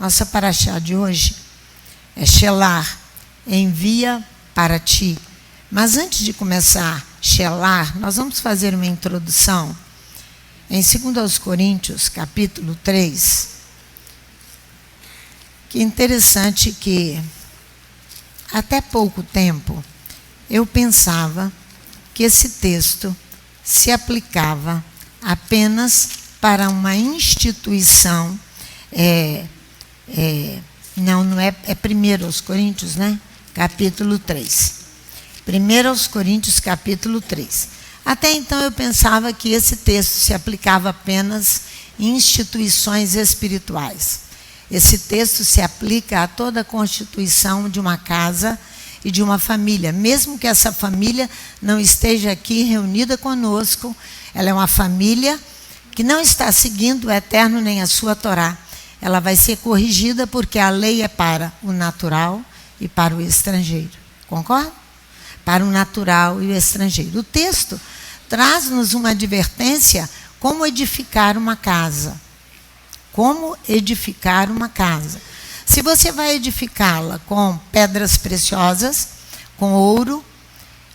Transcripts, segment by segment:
Nossa paraxá de hoje é Shelar, envia para ti. Mas antes de começar Shelar, nós vamos fazer uma introdução em 2 Coríntios, capítulo 3. Que interessante que até pouco tempo eu pensava que esse texto se aplicava apenas para uma instituição, não é 1 Coríntios, né? Capítulo 3. 1 Coríntios, capítulo 3. Até então eu pensava que esse texto se aplicava apenas em instituições espirituais. Esse texto se aplica a toda a constituição de uma casa e de uma família, mesmo que essa família não esteja aqui reunida conosco. Ela é uma família que não está seguindo o eterno nem a sua Torá. Ela vai ser corrigida porque a lei é para o natural e para o estrangeiro. Concorda? Para o natural e o estrangeiro. O texto traz-nos uma advertência como edificar uma casa. Como edificar uma casa. Se você vai edificá-la com pedras preciosas, com ouro,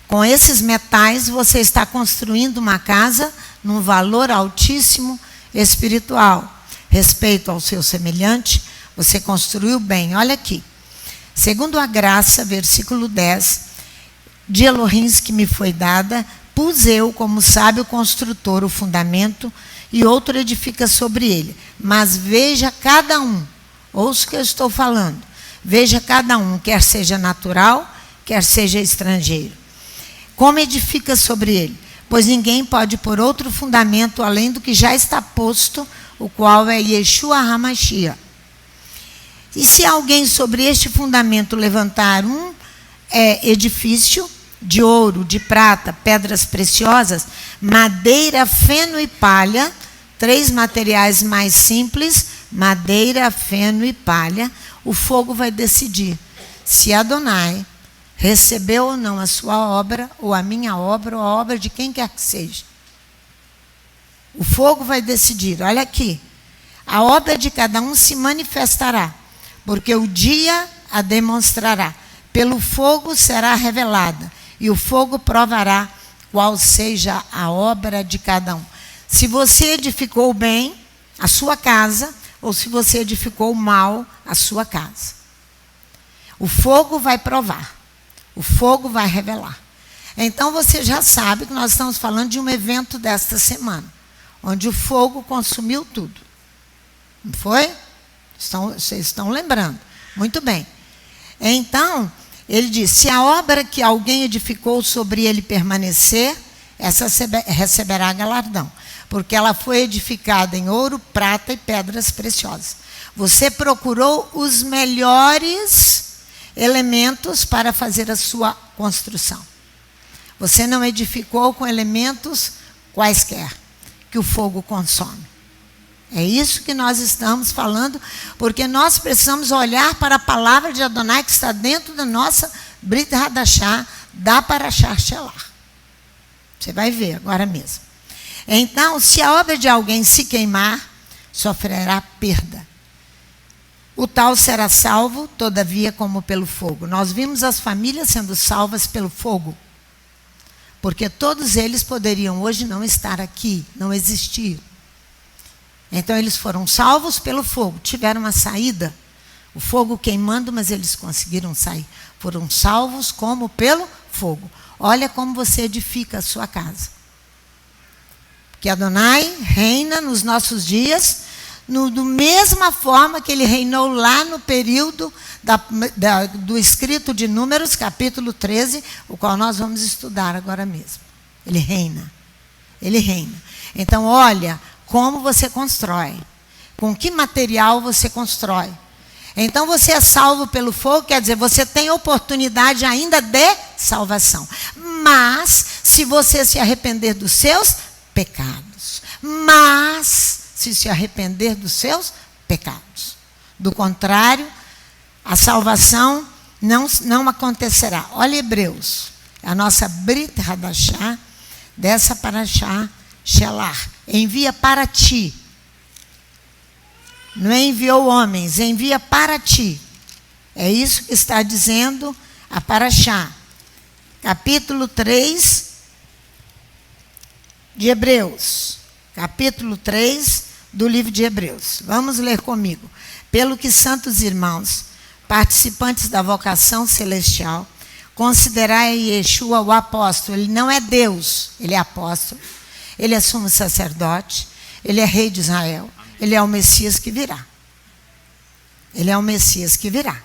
com esses metais, você está construindo uma casa num valor altíssimo espiritual. Respeito ao seu semelhante, você construiu bem. Olha aqui. Segundo a graça, versículo 10, de Elohim que me foi dada, pus eu como sábio construtor o fundamento e outro edifica sobre ele. Mas veja cada um. Ouça o que eu estou falando. Veja cada um, quer seja natural, quer seja estrangeiro. Como edifica sobre ele? Pois ninguém pode pôr outro fundamento além do que já está posto, o qual é Yeshua HaMashiach. E se alguém sobre este fundamento levantar um edifício de ouro, de prata, pedras preciosas, madeira, feno e palha, 3 materiais mais simples, madeira, feno e palha, o fogo vai decidir se Adonai recebeu ou não a sua obra, ou a minha obra, ou a obra de quem quer que seja. O fogo vai decidir. Olha aqui. A obra de cada um se manifestará, porque o dia a demonstrará. Pelo fogo será revelada, e o fogo provará qual seja a obra de cada um. Se você edificou bem a sua casa, ou se você edificou mal a sua casa. O fogo vai provar. O fogo vai revelar. Então você já sabe que nós estamos falando de um evento desta semana, onde o fogo consumiu tudo. Não foi? Vocês estão lembrando. Muito bem. Então, ele diz, se a obra que alguém edificou sobre ele permanecer, essa receberá galardão, porque ela foi edificada em ouro, prata e pedras preciosas. Você procurou os melhores elementos para fazer a sua construção. Você não edificou com elementos quaisquer, que o fogo consome. É isso que nós estamos falando, porque nós precisamos olhar para a palavra de Adonai que está dentro da nossa Brit Hadashah, da Parashá Shelar. Você vai ver agora mesmo. Então, se a obra de alguém se queimar, sofrerá perda. O tal será salvo, todavia, como pelo fogo. Nós vimos as famílias sendo salvas pelo fogo, porque todos eles poderiam hoje não estar aqui, não existir. Então, eles foram salvos pelo fogo, tiveram uma saída. O fogo queimando, mas eles conseguiram sair. Foram salvos como pelo fogo. Olha como você edifica a sua casa. Que Adonai reina nos nossos dias, da mesma forma que ele reinou lá no período do escrito de Números, capítulo 13, o qual nós vamos estudar agora mesmo. Ele reina. Ele reina. Então, olha como você constrói. Com que material você constrói. Então, você é salvo pelo fogo, quer dizer, você tem oportunidade ainda de salvação. Mas, se você se arrepender dos seus pecados. Mas, se arrepender dos seus pecados. Do contrário, a salvação não acontecerá. Olha Hebreus, a nossa Brit Hadashah, dessa Parashá Shelar. Envia para ti. Não enviou homens, envia para ti. É isso que está dizendo a Paraxá. Capítulo 3 de Hebreus. Capítulo 3 do livro de Hebreus. Vamos ler comigo. Pelo que, santos irmãos, participantes da vocação celestial, considerai Yeshua o apóstolo. Ele não é Deus, ele é apóstolo. Ele é sumo sacerdote. Ele é rei de Israel. Ele é o Messias que virá. Ele é o Messias que virá.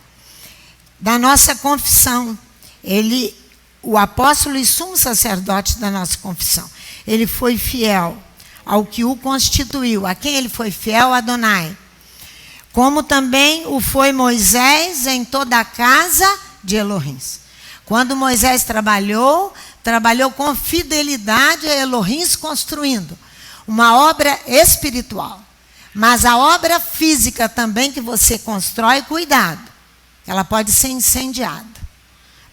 Da nossa confissão, ele, o apóstolo e sumo sacerdote da nossa confissão, ele foi fiel ao que o constituiu. A quem ele foi fiel? Adonai. Como também o foi Moisés em toda a casa de Elohim. Quando Moisés trabalhou com fidelidade a Elohim, construindo uma obra espiritual. Mas a obra física também que você constrói, cuidado. Ela pode ser incendiada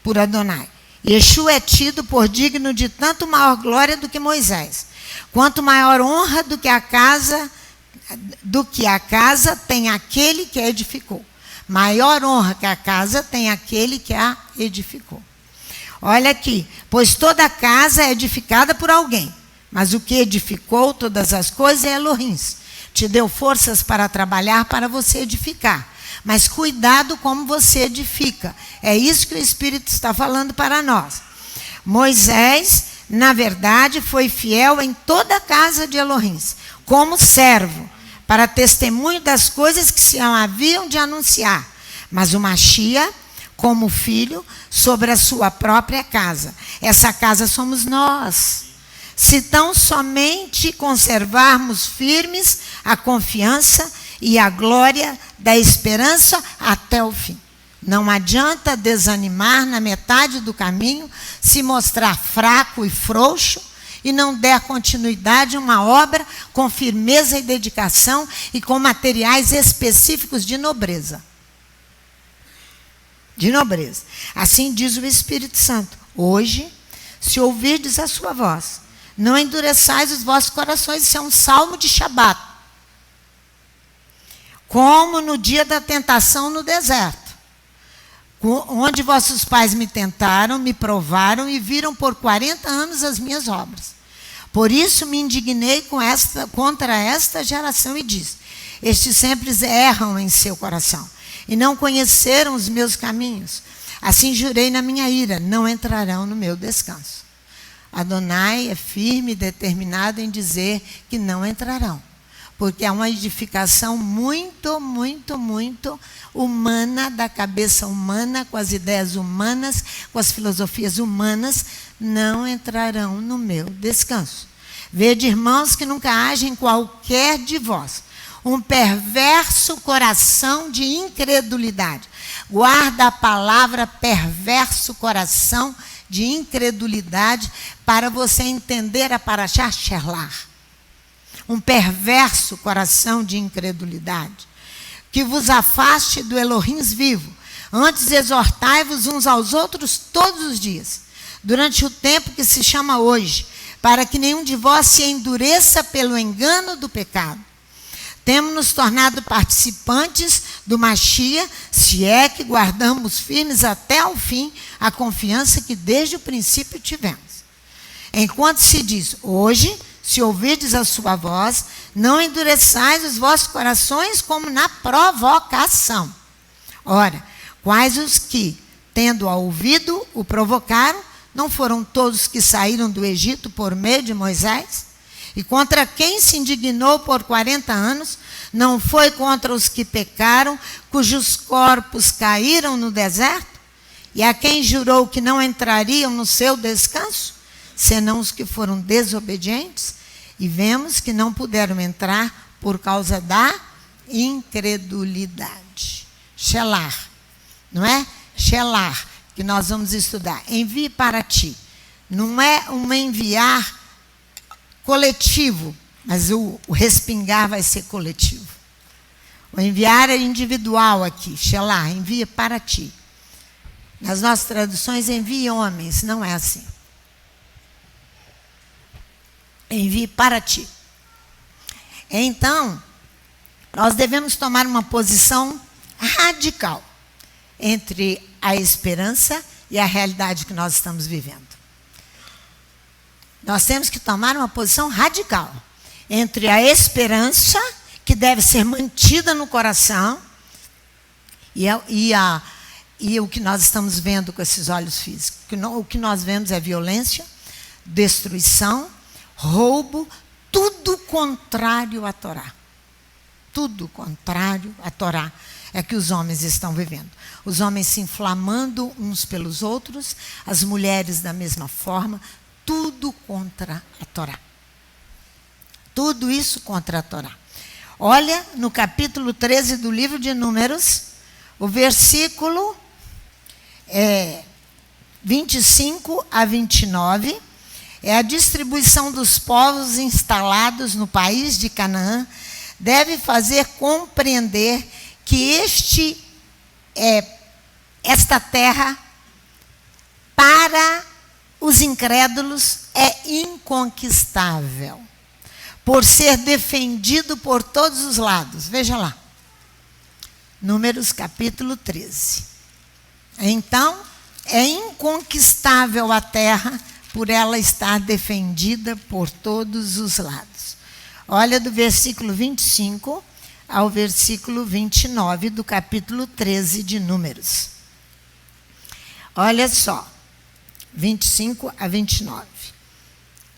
por Adonai. Yeshua é tido por digno de tanto maior glória do que Moisés, quanto maior honra do que a casa tem aquele que a edificou. Maior honra que a casa tem aquele que a edificou. Olha aqui, pois toda casa é edificada por alguém, mas o que edificou todas as coisas é Elohim. Te deu forças para trabalhar, para você edificar. Mas cuidado como você edifica. É isso que o Espírito está falando para nós. Moisés, na verdade, foi fiel em toda a casa de Elohim, como servo, para testemunho das coisas que se haviam de anunciar. Mas o Machia, como filho, sobre a sua própria casa. Essa casa somos nós. Se tão somente conservarmos firmes a confiança e a glória da esperança até o fim. Não adianta desanimar na metade do caminho, se mostrar fraco e frouxo e não der continuidade a uma obra com firmeza e dedicação e com materiais específicos de nobreza. De nobreza. Assim diz o Espírito Santo. Hoje, se ouvirdes a sua voz, não endureçais os vossos corações. Isso é um salmo de Shabat. Como no dia da tentação no deserto, onde vossos pais me tentaram, me provaram e viram por 40 anos as minhas obras. Por isso me indignei contra esta geração e disse: estes sempre erram em seu coração e não conheceram os meus caminhos. Assim jurei na minha ira, não entrarão no meu descanso. Adonai é firme e determinado em dizer que não entrarão, porque é uma edificação muito, muito, muito humana, da cabeça humana, com as ideias humanas, com as filosofias humanas, não entrarão no meu descanso. Vede, irmãos, que nunca haja em qualquer de vós um perverso coração de incredulidade. Guarda a palavra perverso coração de incredulidade para você entender a Paraxá Shelar. Um perverso coração de incredulidade, que vos afaste do Elohim vivo. Antes exortai-vos uns aos outros todos os dias, durante o tempo que se chama hoje, para que nenhum de vós se endureça pelo engano do pecado. Temos nos tornado participantes do Machia, se é que guardamos firmes até ao fim a confiança que desde o princípio tivemos. Enquanto se diz, hoje, se ouvirdes a sua voz, não endureçais os vossos corações como na provocação. Ora, quais os que, tendo-a ouvido, o provocaram? Não foram todos que saíram do Egito por meio de Moisés? E contra quem se indignou por 40 anos? Não foi contra os que pecaram, cujos corpos caíram no deserto? E a quem jurou que não entrariam no seu descanso, senão os que foram desobedientes? E vemos que não puderam entrar por causa da incredulidade. Shelar, não é? Shelar, que nós vamos estudar. Envie para ti. Não é um enviar coletivo, mas o respingar vai ser coletivo. O enviar é individual aqui. Shelar, envia para ti. Nas nossas traduções, envie homens. Não é assim. Envie para ti. Então, Nós devemos tomar uma posição radical entre a esperança e a realidade que nós estamos vivendo. Nós temos que tomar uma posição radical entre a esperança, que deve ser mantida no coração, e o que nós estamos vendo com esses olhos físicos. O que nós vemos é violência, destruição, roubo, tudo contrário à Torá. Tudo contrário à Torá é que os homens estão vivendo. Os homens se inflamando uns pelos outros, as mulheres da mesma forma, tudo contra a Torá. Tudo isso contra a Torá. Olha, no capítulo 13 do livro de Números, o versículo 25 a 29, é a distribuição dos povos instalados no país de Canaã, deve fazer compreender que esta terra, para os incrédulos, é inconquistável, por ser defendido por todos os lados. Veja lá, Números capítulo 13. Então, é inconquistável a terra, por ela estar defendida por todos os lados. Olha, do versículo 25 ao versículo 29 do capítulo 13 de Números. Olha só, 25 a 29.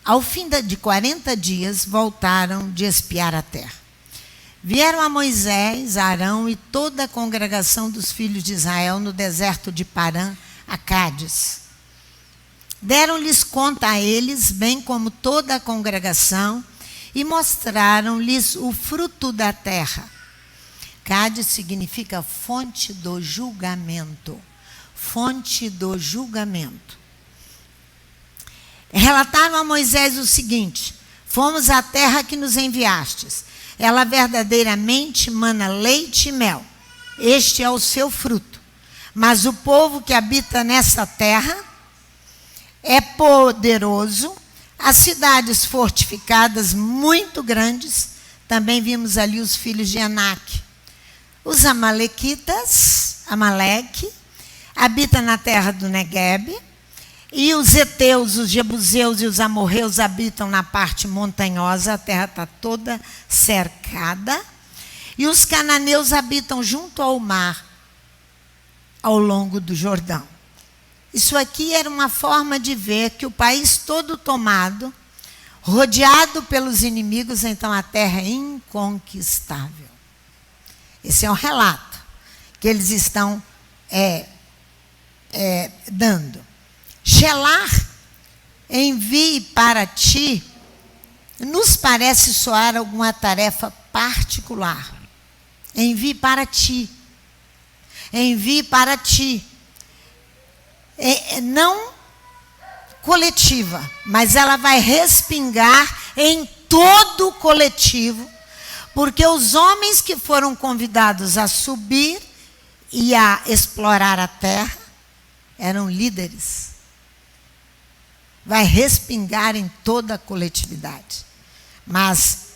Ao fim de 40 dias, voltaram de espiar a terra. Vieram a Moisés, Arão e toda a congregação dos filhos de Israel no deserto de Parã, a Cádiz. Deram-lhes conta a eles, bem como toda a congregação, e mostraram-lhes o fruto da terra. Cádiz significa fonte do julgamento. Fonte do julgamento. Relataram a Moisés o seguinte: fomos à terra que nos enviastes. Ela verdadeiramente mana leite e mel. Este é o seu fruto. Mas o povo que habita nessa terra é poderoso. As cidades fortificadas muito grandes. Também vimos ali os filhos de Anak. Os amalequitas, Amaleque, habitam na terra do Neguebe. E os heteus, os jebuseus e os amorreus habitam na parte montanhosa, a terra está toda cercada. E os cananeus habitam junto ao mar, ao longo do Jordão. Isso aqui era uma forma de ver que o país todo tomado, rodeado pelos inimigos, então a terra é inconquistável. Esse é um relato que eles estão dando. Shelar, envie para ti, nos parece soar alguma tarefa particular. Envie para ti. Envie para ti. Não coletiva, mas ela vai respingar em todo o coletivo, porque os homens que foram convidados a subir e a explorar a terra eram líderes. Vai respingar em toda a coletividade. Mas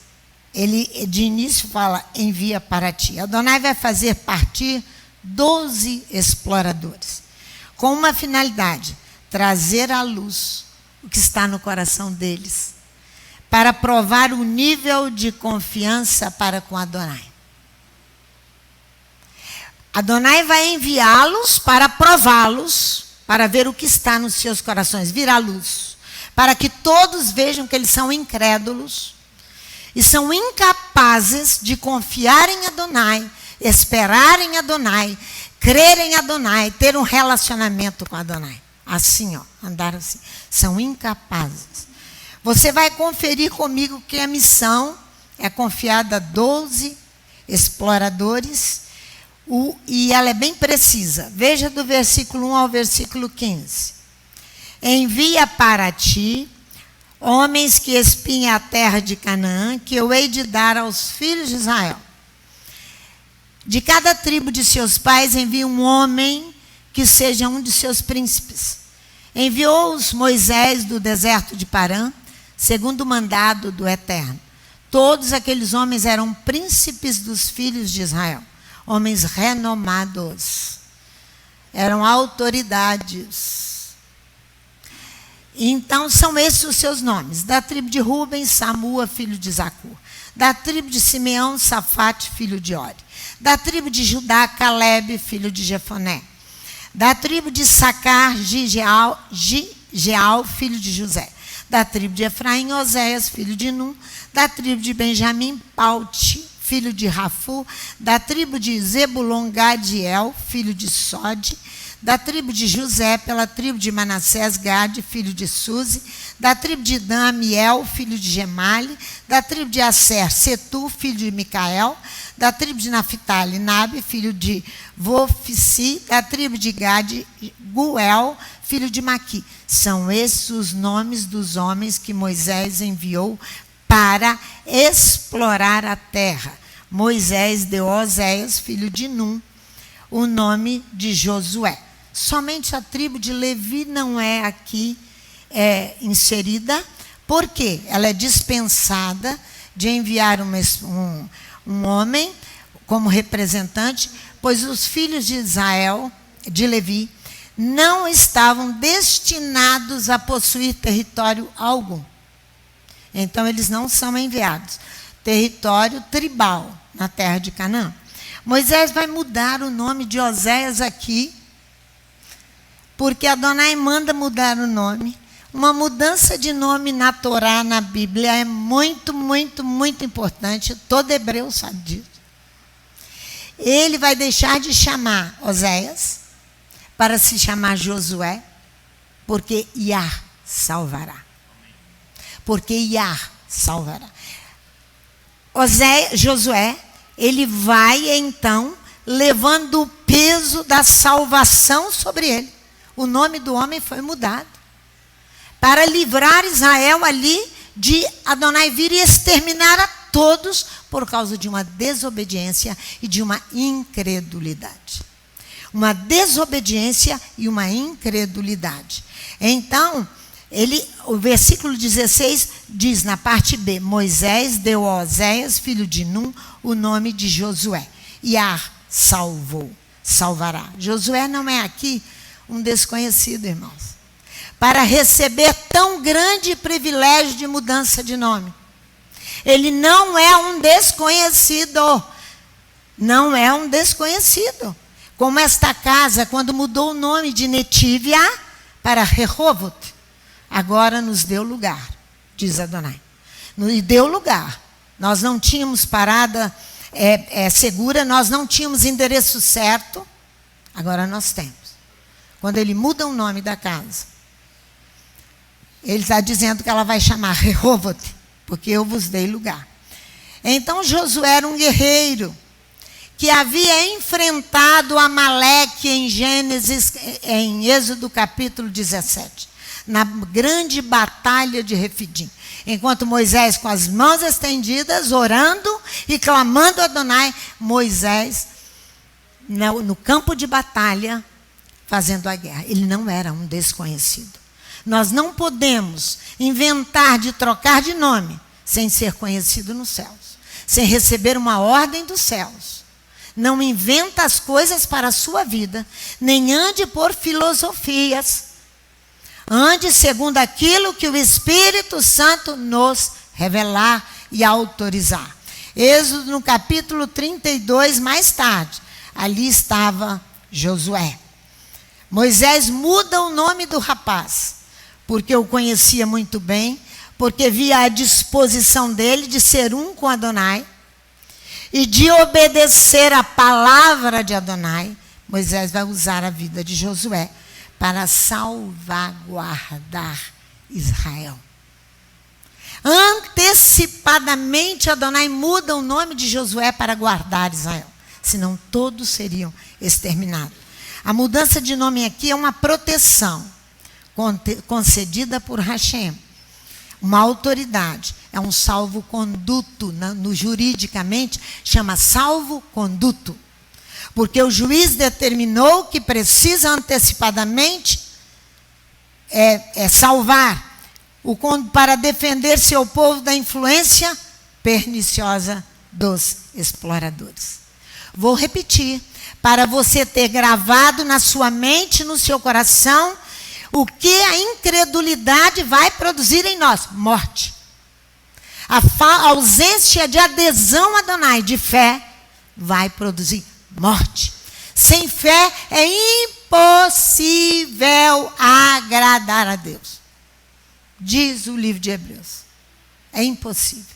ele de início fala, envia para ti. Adonai vai fazer partir 12 exploradores, com uma finalidade: trazer à luz o que está no coração deles, para provar o nível de confiança para com Adonai. Adonai vai enviá-los para prová-los, para ver o que está nos seus corações, vir à luz, para que todos vejam que eles são incrédulos e são incapazes de confiar em Adonai, esperar em Adonai, crer em Adonai, ter um relacionamento com Adonai. Assim, andar assim. São incapazes. Você vai conferir comigo que a missão é confiada a 12 exploradores, e ela é bem precisa. Veja do versículo 1 ao versículo 15. Envia para ti homens que espiem a terra de Canaã, que eu hei de dar aos filhos de Israel. De cada tribo de seus pais envia um homem que seja um de seus príncipes. Enviou-os Moisés do deserto de Parã, segundo o mandado do Eterno. Todos aqueles homens eram príncipes dos filhos de Israel, homens renomados, eram autoridades. Então, são esses os seus nomes. Da tribo de Rubens, Samua, filho de Zacur. Da tribo de Simeão, Safate, filho de Ori. Da tribo de Judá, Calebe, filho de Jefoné. Da tribo de Sacar, Gigeal, filho de José. Da tribo de Efraim, Oséias, filho de Num. Da tribo de Benjamim, Paute, filho de Rafu. Da tribo de Zebulon, Gadiel, filho de Sode. Da tribo de José, pela tribo de Manassés, Gade, filho de Suzi. Da tribo de Dan, Amiel, filho de Gemali. Da tribo de Asser, Setu, filho de Micael. Da tribo de Naphtali, Nabe, filho de Vofsi. Da tribo de Gade, Guel, filho de Maqui. São esses os nomes dos homens que Moisés enviou para explorar a terra. Moisés deu a Oséias, filho de Num, o nome de Josué. Somente a tribo de Levi não é aqui inserida, porque ela é dispensada de enviar um homem como representante, pois os filhos de Israel, de Levi, não estavam destinados a possuir território algum. Então, eles não são enviados. Território tribal na terra de Canaã. Moisés vai mudar o nome de Oséias aqui, porque Adonai manda mudar o nome. Uma mudança de nome na Torá, na Bíblia, é muito, muito, muito importante. Todo hebreu sabe disso. Ele vai deixar de chamar Oséias para se chamar Josué, porque Iá salvará. Porque Iá salvará. Josué, ele vai então levando o peso da salvação sobre ele. O nome do homem foi mudado para livrar Israel ali de Adonai vir e exterminar a todos por causa de uma desobediência e de uma incredulidade. Uma desobediência e uma incredulidade. Então, o versículo 16 diz na parte B: Moisés deu a Oséias, filho de Num, o nome de Josué. Iá salvará. Josué não é aqui um desconhecido, irmãos, para receber tão grande privilégio de mudança de nome. Ele não é um desconhecido. Não é um desconhecido. Como esta casa, quando mudou o nome de Netívia para Rehovot, agora nos deu lugar, diz Adonai. Nos deu lugar. Nós não tínhamos parada segura, nós não tínhamos endereço certo, agora nós temos. Quando ele muda o nome da casa, ele está dizendo que ela vai chamar Rehovot, porque eu vos dei lugar. Então Josué era um guerreiro que havia enfrentado Amaleque em Êxodo capítulo 17, na grande batalha de Refidim. Enquanto Moisés com as mãos estendidas, orando e clamando a Adonai, Moisés no campo de batalha, fazendo a guerra. Ele não era um desconhecido. Nós não podemos inventar de trocar de nome sem ser conhecido nos céus, sem receber uma ordem dos céus. Não inventa as coisas para a sua vida, nem ande por filosofias. Ande segundo aquilo que o Espírito Santo nos revelar e autorizar. Êxodo no capítulo 32, mais tarde, ali estava Josué. Moisés muda o nome do rapaz, porque o conhecia muito bem, porque via a disposição dele de ser um com Adonai e de obedecer a palavra de Adonai. Moisés vai usar a vida de Josué para salvaguardar Israel. Antecipadamente, Adonai muda o nome de Josué para guardar Israel, senão todos seriam exterminados. A mudança de nome aqui é uma proteção concedida por Hashem, uma autoridade, é um salvo-conduto, juridicamente chama salvo-conduto, porque o juiz determinou que precisa antecipadamente salvar para defender seu povo da influência perniciosa dos exploradores. Vou repetir, para você ter gravado na sua mente, no seu coração, o que a incredulidade vai produzir em nós: morte. A ausência de adesão a Adonai, de fé, vai produzir morte. Sem fé é impossível agradar a Deus. Diz o livro de Hebreus. É impossível.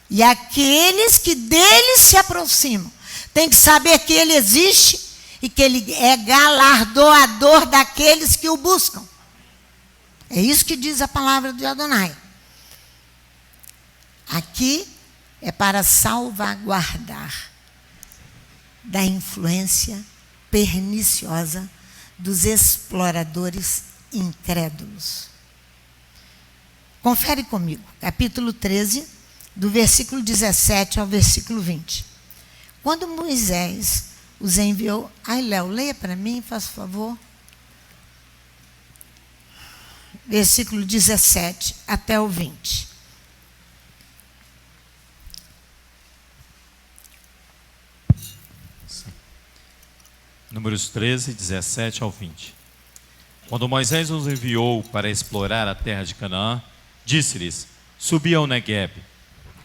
E aqueles que dele se aproximam têm que saber que ele existe e que ele é galardoador daqueles que o buscam. É isso que diz a palavra de Adonai. Aqui é para salvaguardar da influência perniciosa dos exploradores incrédulos. Confere comigo, capítulo 13, do versículo 17 ao versículo 20. Quando Moisés os enviou... Ai, Léo, leia para mim, faz favor. Versículo 17 até o 20. Números 13, 17 ao 20. Quando Moisés os enviou para explorar a terra de Canaã, disse-lhes: subi ao Negueb,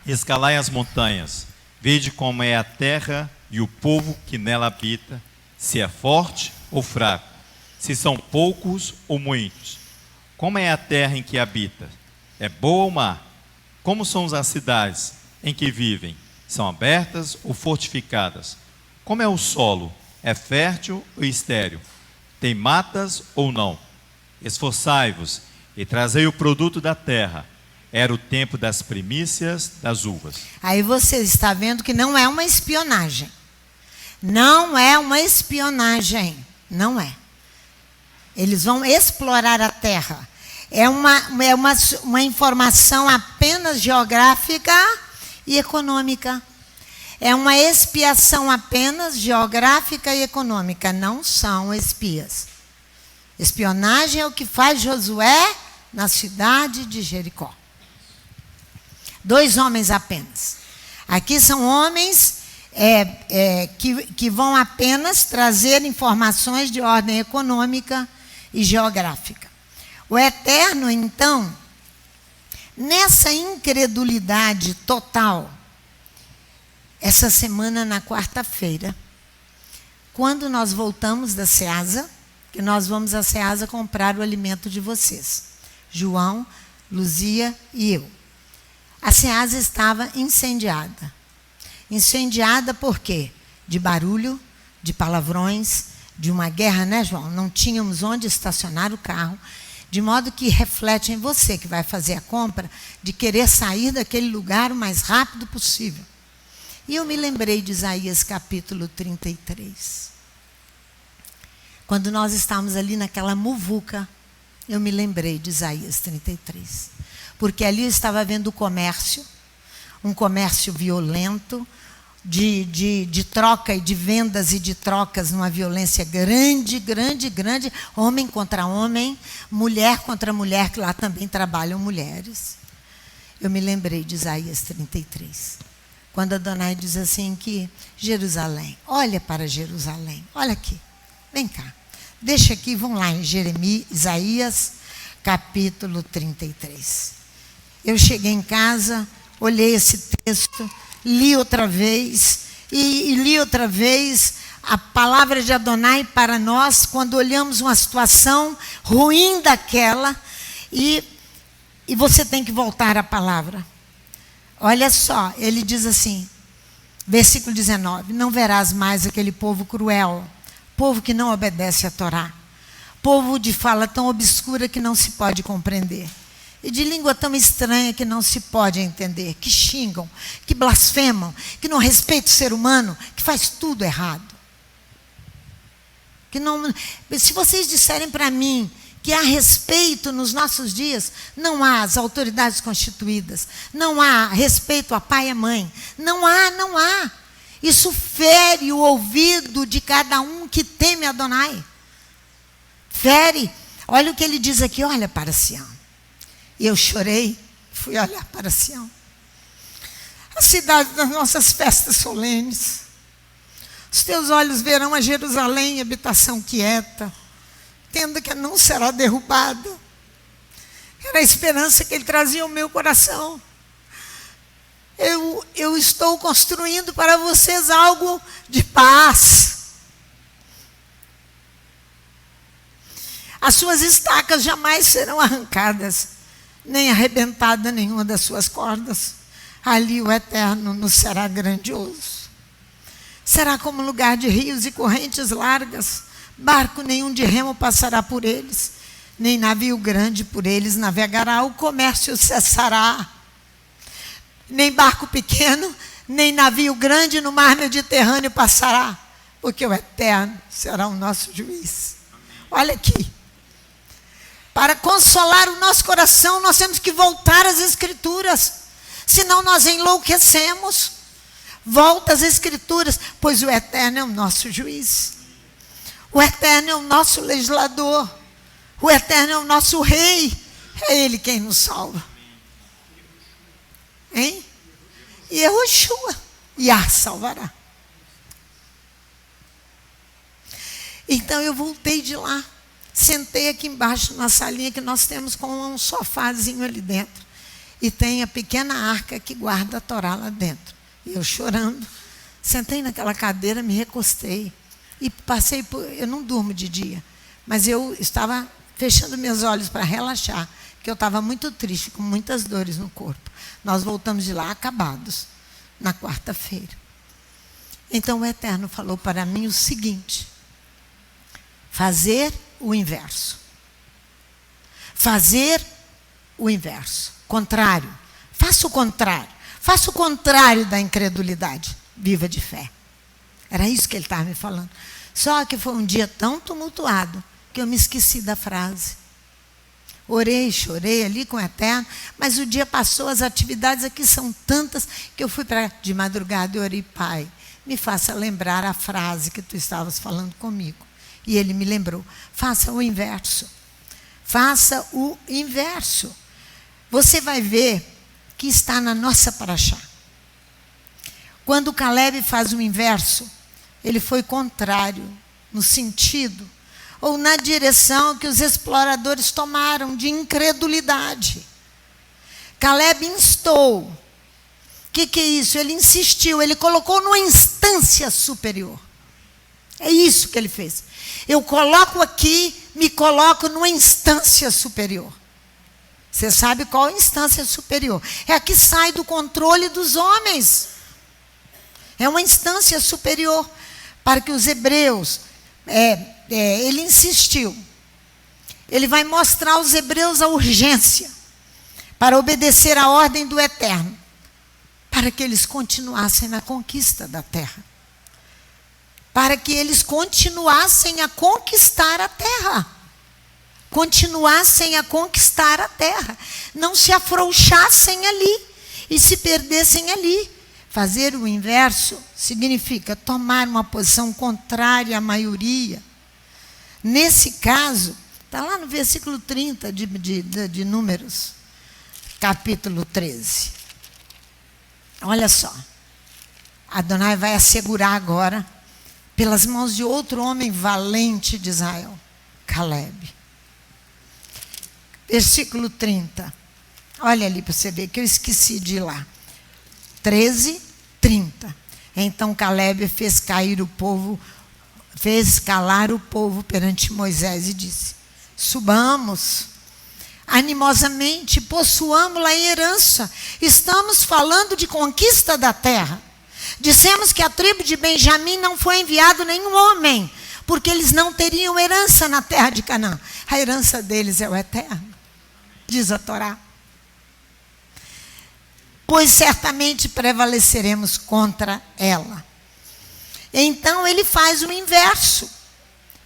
escalai as montanhas, vede como é a terra e o povo que nela habita, se é forte ou fraco, se são poucos ou muitos. Como é a terra em que habita? É boa ou má? Como são as cidades em que vivem? São abertas ou fortificadas? Como é o solo? É fértil ou estéril? Tem matas ou não? Esforçai-vos e trazei o produto da terra. Era o tempo das primícias das uvas. Aí você está vendo que não é uma espionagem. Não é uma espionagem. Não é. Eles vão explorar a terra. É uma informação apenas geográfica e econômica. É uma expiação apenas geográfica e econômica. Não são espias. Espionagem é o que faz Josué na cidade de Jericó. 2 homens apenas. Aqui são homens que vão apenas trazer informações de ordem econômica e geográfica. O Eterno, então, nessa incredulidade total, essa semana, na quarta-feira, quando nós voltamos da Ceasa, que nós vamos à Ceasa comprar o alimento de vocês, João, Luzia e eu. A Ceasa estava incendiada. Incendiada por quê? De barulho, de palavrões, de uma guerra, né, João? Não tínhamos onde estacionar o carro, de modo que reflete em você que vai fazer a compra, de querer sair daquele lugar o mais rápido possível. E eu me lembrei de Isaías capítulo 33. Quando nós estávamos ali naquela muvuca, eu me lembrei de Isaías 33. Porque ali eu estava vendo o comércio, um comércio violento, de troca e de vendas e de trocas numa violência grande, grande, grande, homem contra homem, mulher contra mulher, que lá também trabalham mulheres. Eu me lembrei de Isaías 33. Quando Adonai diz assim que Jerusalém, olha para Jerusalém, olha aqui, vem cá, deixa aqui, vamos lá em Isaías capítulo 33. Eu cheguei em casa, olhei esse texto, li outra vez, e li outra vez a palavra de Adonai para nós, quando olhamos uma situação ruim daquela, e você tem que voltar à palavra. Olha só, ele diz assim, versículo 19, não verás mais aquele povo cruel, povo que não obedece à Torá, povo de fala tão obscura que não se pode compreender, e de língua tão estranha que não se pode entender, que xingam, que blasfemam, que não respeitam o ser humano, que faz tudo errado. Que não, se vocês disserem para mim que há respeito nos nossos dias, não há as autoridades constituídas, não há respeito a pai e a mãe, não há. Isso fere o ouvido de cada um que teme Adonai. Fere. Olha o que ele diz aqui, olha para Sião. Eu chorei fui olhar para Sião, a cidade das nossas festas solenes. Os teus olhos verão a Jerusalém, habitação quieta, tenda que não será derrubada. Era a esperança que ele trazia ao meu coração. Eu estou construindo para vocês algo de paz. As suas estacas jamais serão arrancadas, nem arrebentada nenhuma das suas cordas. Ali o Eterno nos será grandioso. Será como lugar de rios e correntes largas. Barco nenhum de remo passará por eles, nem navio grande por eles navegará. O comércio cessará. Nem barco pequeno, nem navio grande no mar Mediterrâneo passará, porque o Eterno será o nosso juiz. Olha aqui. Para consolar o nosso coração, nós temos que voltar às Escrituras, senão nós enlouquecemos. Volta às Escrituras, pois o Eterno é o nosso juiz. O Eterno é o nosso legislador. O Eterno é o nosso rei. É Ele quem nos salva. Hein? E Yehoshua, Yah salvará. Então eu voltei de lá, sentei aqui embaixo na salinha que nós temos com um sofazinho ali dentro. E tem a pequena arca que guarda a Torá lá dentro. E eu chorando, sentei naquela cadeira, me recostei. E passei por... Eu não durmo de dia, mas eu estava fechando meus olhos para relaxar, porque eu estava muito triste, com muitas dores no corpo. Nós voltamos de lá acabados, na quarta-feira. Então o Eterno falou para mim o seguinte: fazer o inverso. Fazer o inverso. Contrário. Faça o contrário. Faça o contrário da incredulidade. Viva de fé. Era isso que ele estava me falando. Só que foi um dia tão tumultuado que eu me esqueci da frase. Orei, chorei ali com o Eterno, mas o dia passou, as atividades aqui são tantas que eu fui de madrugada e orei: Pai, me faça lembrar a frase que tu estavas falando comigo. E ele me lembrou: faça o inverso. Faça o inverso. Você vai ver que está na nossa paraxá. Quando Caleb faz o inverso, ele foi contrário no sentido ou na direção que os exploradores tomaram de incredulidade. Caleb instou. O que é isso? Ele insistiu, ele colocou numa instância superior. É isso que ele fez. Eu coloco aqui, me coloco numa instância superior. Você sabe qual é a instância superior? É a que sai do controle dos homens. É uma instância superior para que os hebreus... ele insistiu. Ele vai mostrar aos hebreus a urgência para obedecer à ordem do Eterno, para que eles continuassem na conquista da terra. Para que eles continuassem a conquistar a terra. Continuassem a conquistar a terra. Não se afrouxassem ali e se perdessem ali. Fazer o inverso significa tomar uma posição contrária à maioria. Nesse caso, está lá no versículo 30 de Números, capítulo 13. Olha só. Adonai vai assegurar agora, pelas mãos de outro homem valente de Israel, Caleb. Versículo 30. Olha ali para você ver que eu esqueci de ir lá. 13, 30. Então Caleb fez calar o povo perante Moisés e disse: subamos animosamente, possuamos-la em herança. Estamos falando de conquista da terra. Dissemos que a tribo de Benjamim não foi enviado nenhum homem, porque eles não teriam herança na terra de Canaã. A herança deles é o Eterno, diz a Torá. Pois certamente prevaleceremos contra ela. Então ele faz o inverso,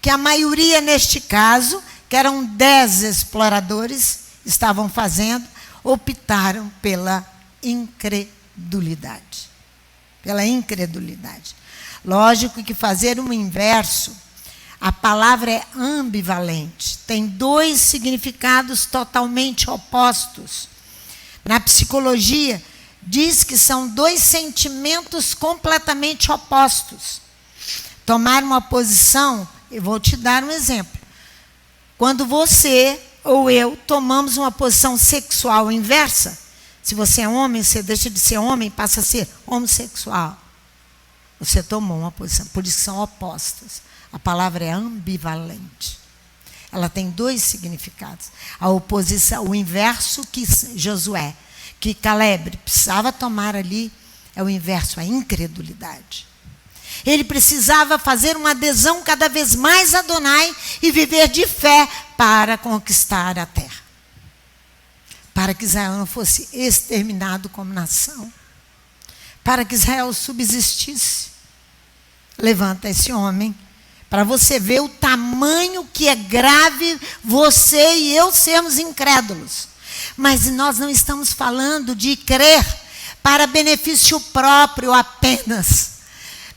que a maioria neste caso, que eram 10 exploradores, estavam fazendo, optaram pela incredulidade. Pela incredulidade. Lógico que fazer um inverso, a palavra é ambivalente, tem 2 significados totalmente opostos. Na psicologia, diz que são dois sentimentos completamente opostos. Tomar uma posição, eu vou te dar um exemplo. Quando você ou eu tomamos uma posição sexual inversa, se você é homem, você deixa de ser homem e passa a ser homossexual. Você tomou uma posição, por isso que são opostas. A palavra é ambivalente. Ela tem dois significados. A oposição, o inverso que Josué, que Caleb precisava tomar ali, é o inverso, a incredulidade. Ele precisava fazer uma adesão cada vez mais a Adonai e viver de fé para conquistar a terra. Para que Israel não fosse exterminado como nação. Para que Israel subsistisse. Levanta esse homem para você ver o tamanho que é grave você e eu sermos incrédulos. Mas nós não estamos falando de crer para benefício próprio apenas.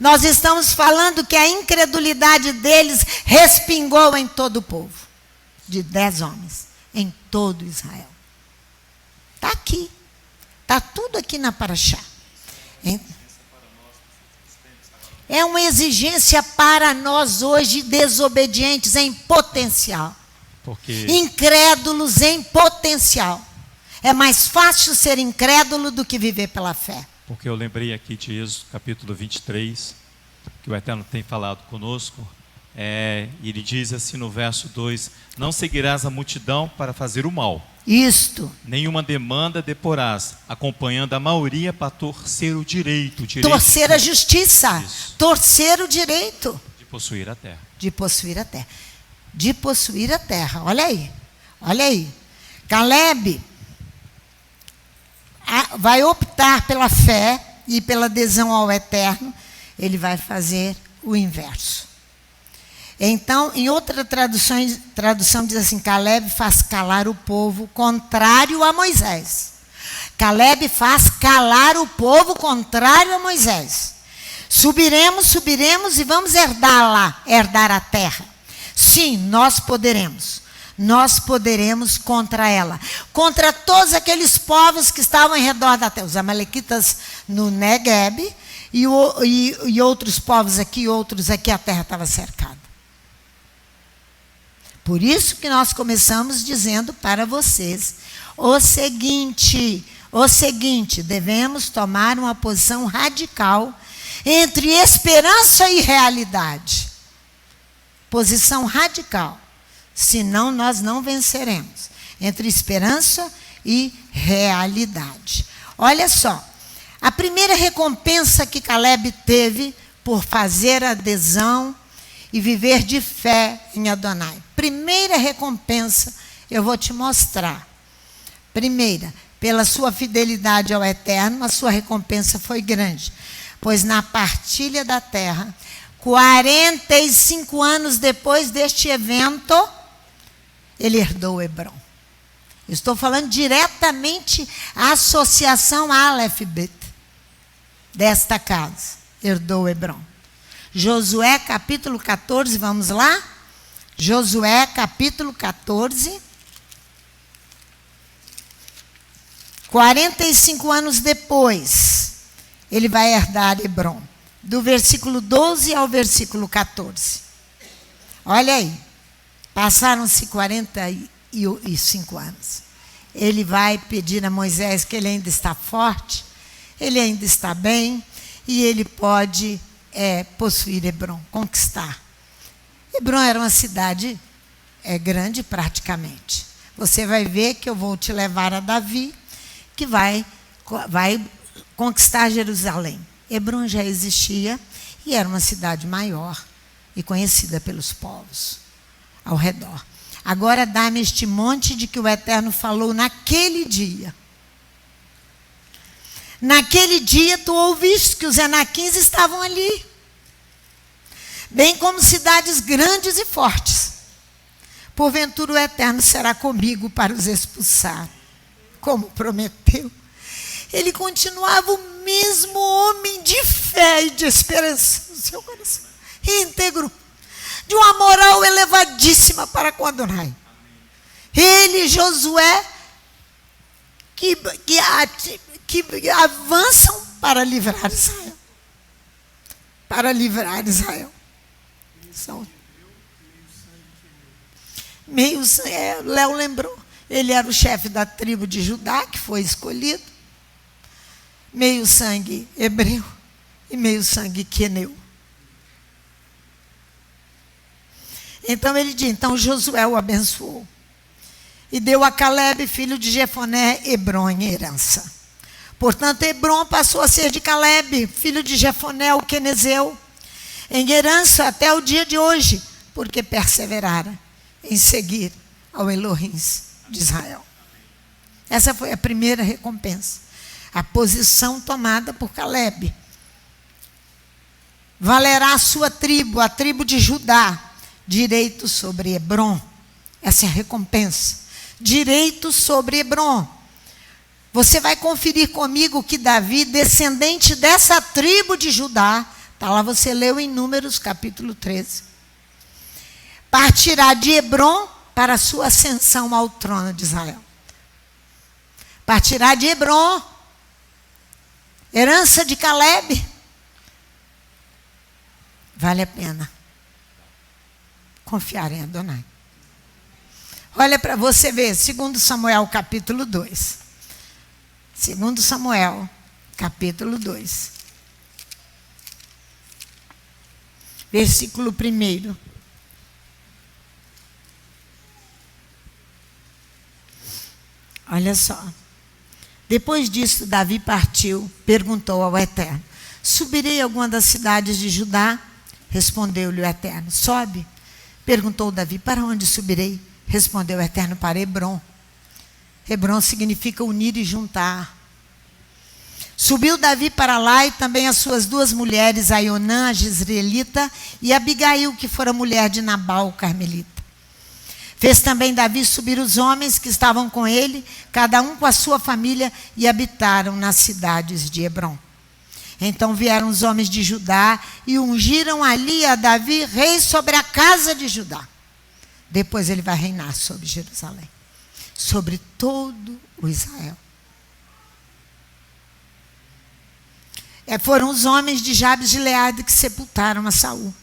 Nós estamos falando que a incredulidade deles respingou em todo o povo. De 10 homens, em todo Israel. Está aqui. Está tudo aqui na Paraxá. É uma exigência para nós hoje desobedientes em potencial. Incrédulos em potencial. É mais fácil ser incrédulo do que viver pela fé. Porque eu lembrei aqui de Êxodo, capítulo 23, que o Eterno tem falado conosco. Ele diz assim no verso 2: não seguirás a multidão para fazer o mal. Isto. Nenhuma demanda deporás, acompanhando a maioria para torcer o direito. Torcer a justiça. Isso. Torcer o direito. De possuir a terra. De possuir a terra. De possuir a terra. Olha aí. Olha aí. Caleb vai optar pela fé e pela adesão ao Eterno. Ele vai fazer o inverso. Então, em outra tradução diz assim: Caleb faz calar o povo contrário a Moisés. Caleb faz calar o povo contrário a Moisés. Subiremos e vamos herdar a terra. Sim, nós poderemos. Nós poderemos contra ela. Contra todos aqueles povos que estavam em redor da terra. Os amalequitas no Negueb e outros povos aqui, outros aqui, a terra estava cercada. Por isso que nós começamos dizendo para vocês o seguinte, devemos tomar uma posição radical entre esperança e realidade. Posição radical, senão nós não venceremos. Entre esperança e realidade. Olha só, a primeira recompensa que Caleb teve por fazer adesão e viver de fé em Adonai. Primeira recompensa, eu vou te mostrar. Primeira, pela sua fidelidade ao Eterno, a sua recompensa foi grande. Pois na partilha da terra, 45 anos depois deste evento, ele herdou Hebron. Estou falando diretamente a associação Aleph-Bet desta casa. Herdou Hebron. Josué capítulo 14, vamos lá? Josué capítulo 14. 45 anos depois, ele vai herdar Hebron. Do versículo 12 ao versículo 14. Olha aí. Passaram-se 45 anos. Ele vai pedir a Moisés que ele ainda está forte, ele ainda está bem, e ele pode possuir Hebron, conquistar. Hebron era uma cidade grande praticamente. Você vai ver que eu vou te levar a Davi, que vai conquistar Jerusalém. Hebron já existia e era uma cidade maior e conhecida pelos povos ao redor. Agora dá-me este monte de que o Eterno falou naquele dia. Naquele dia tu ouviste que os Enaquins estavam ali, bem como cidades grandes e fortes. Porventura o Eterno será comigo para os expulsar, como prometeu. Ele continuava o mesmo homem de fé e de esperança no seu coração, íntegro, de uma moral elevadíssima para com Adonai. Ele, Josué, que avançam para livrar Israel. Para livrar Israel. São Léo lembrou. Ele era o chefe da tribo de Judá, que foi escolhido. Meio sangue hebreu e meio sangue queneu. Então ele diz, então Josué o abençoou. E deu a Calebe, filho de Jefoné, Hebrom em herança. Portanto, Hebrom passou a ser de Calebe, filho de Jefoné, o quenezeu, em herança até o dia de hoje, porque perseverara em seguir ao Elohim de Israel. Essa foi a primeira recompensa. A posição tomada por Calebe. Valerá a sua tribo, a tribo de Judá, direito sobre Hebrom. Essa é a recompensa. Direito sobre Hebrom. Você vai conferir comigo que Davi, descendente dessa tribo de Judá, está lá, você leu em Números capítulo 13, partirá de Hebrom para a sua ascensão ao trono de Israel. Partirá de Hebrom, herança de Calebe. Vale a pena confiar em Adonai. Olha para você ver, 2 Samuel capítulo 2. 2 Samuel capítulo 2. Versículo 1. Olha só. Depois disso, Davi partiu, perguntou ao Eterno: subirei a alguma das cidades de Judá? Respondeu-lhe o Eterno: sobe. Perguntou Davi: para onde subirei? Respondeu o Eterno: para Hebrom. Hebrom significa unir e juntar. Subiu Davi para lá e também as suas duas mulheres, Aionã, a jezreelita, e Abigail, que fora mulher de Nabal, o carmelita. Fez também Davi subir os homens que estavam com ele, cada um com a sua família, e habitaram nas cidades de Hebrom. Então vieram os homens de Judá e ungiram ali a Davi rei sobre a casa de Judá. Depois ele vai reinar sobre Jerusalém, sobre todo o Israel. Foram os homens de Jabes de Gileade que sepultaram a Saul.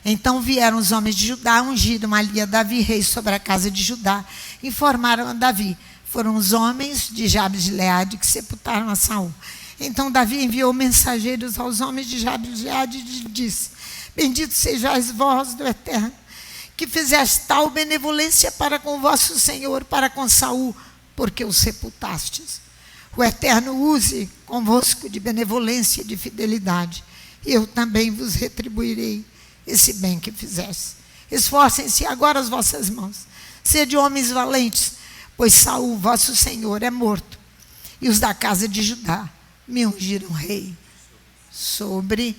Então vieram os homens de Judá, ungiram ali a Davi rei sobre a casa de Judá, informaram a Davi. Foram os homens de Jabes de Gileade que sepultaram a Saul. Então Davi enviou mensageiros aos homens de Jabes de Gileade e disse: bendito sejais vós do Eterno, que fizeste tal benevolência para com vosso Senhor, para com Saul, porque o sepultastes. O Eterno use convosco de benevolência e de fidelidade, e eu também vos retribuirei esse bem que fizeste. Esforcem-se agora as vossas mãos, sede homens valentes, pois Saul, vosso Senhor, é morto, e os da casa de Judá me ungiram rei sobre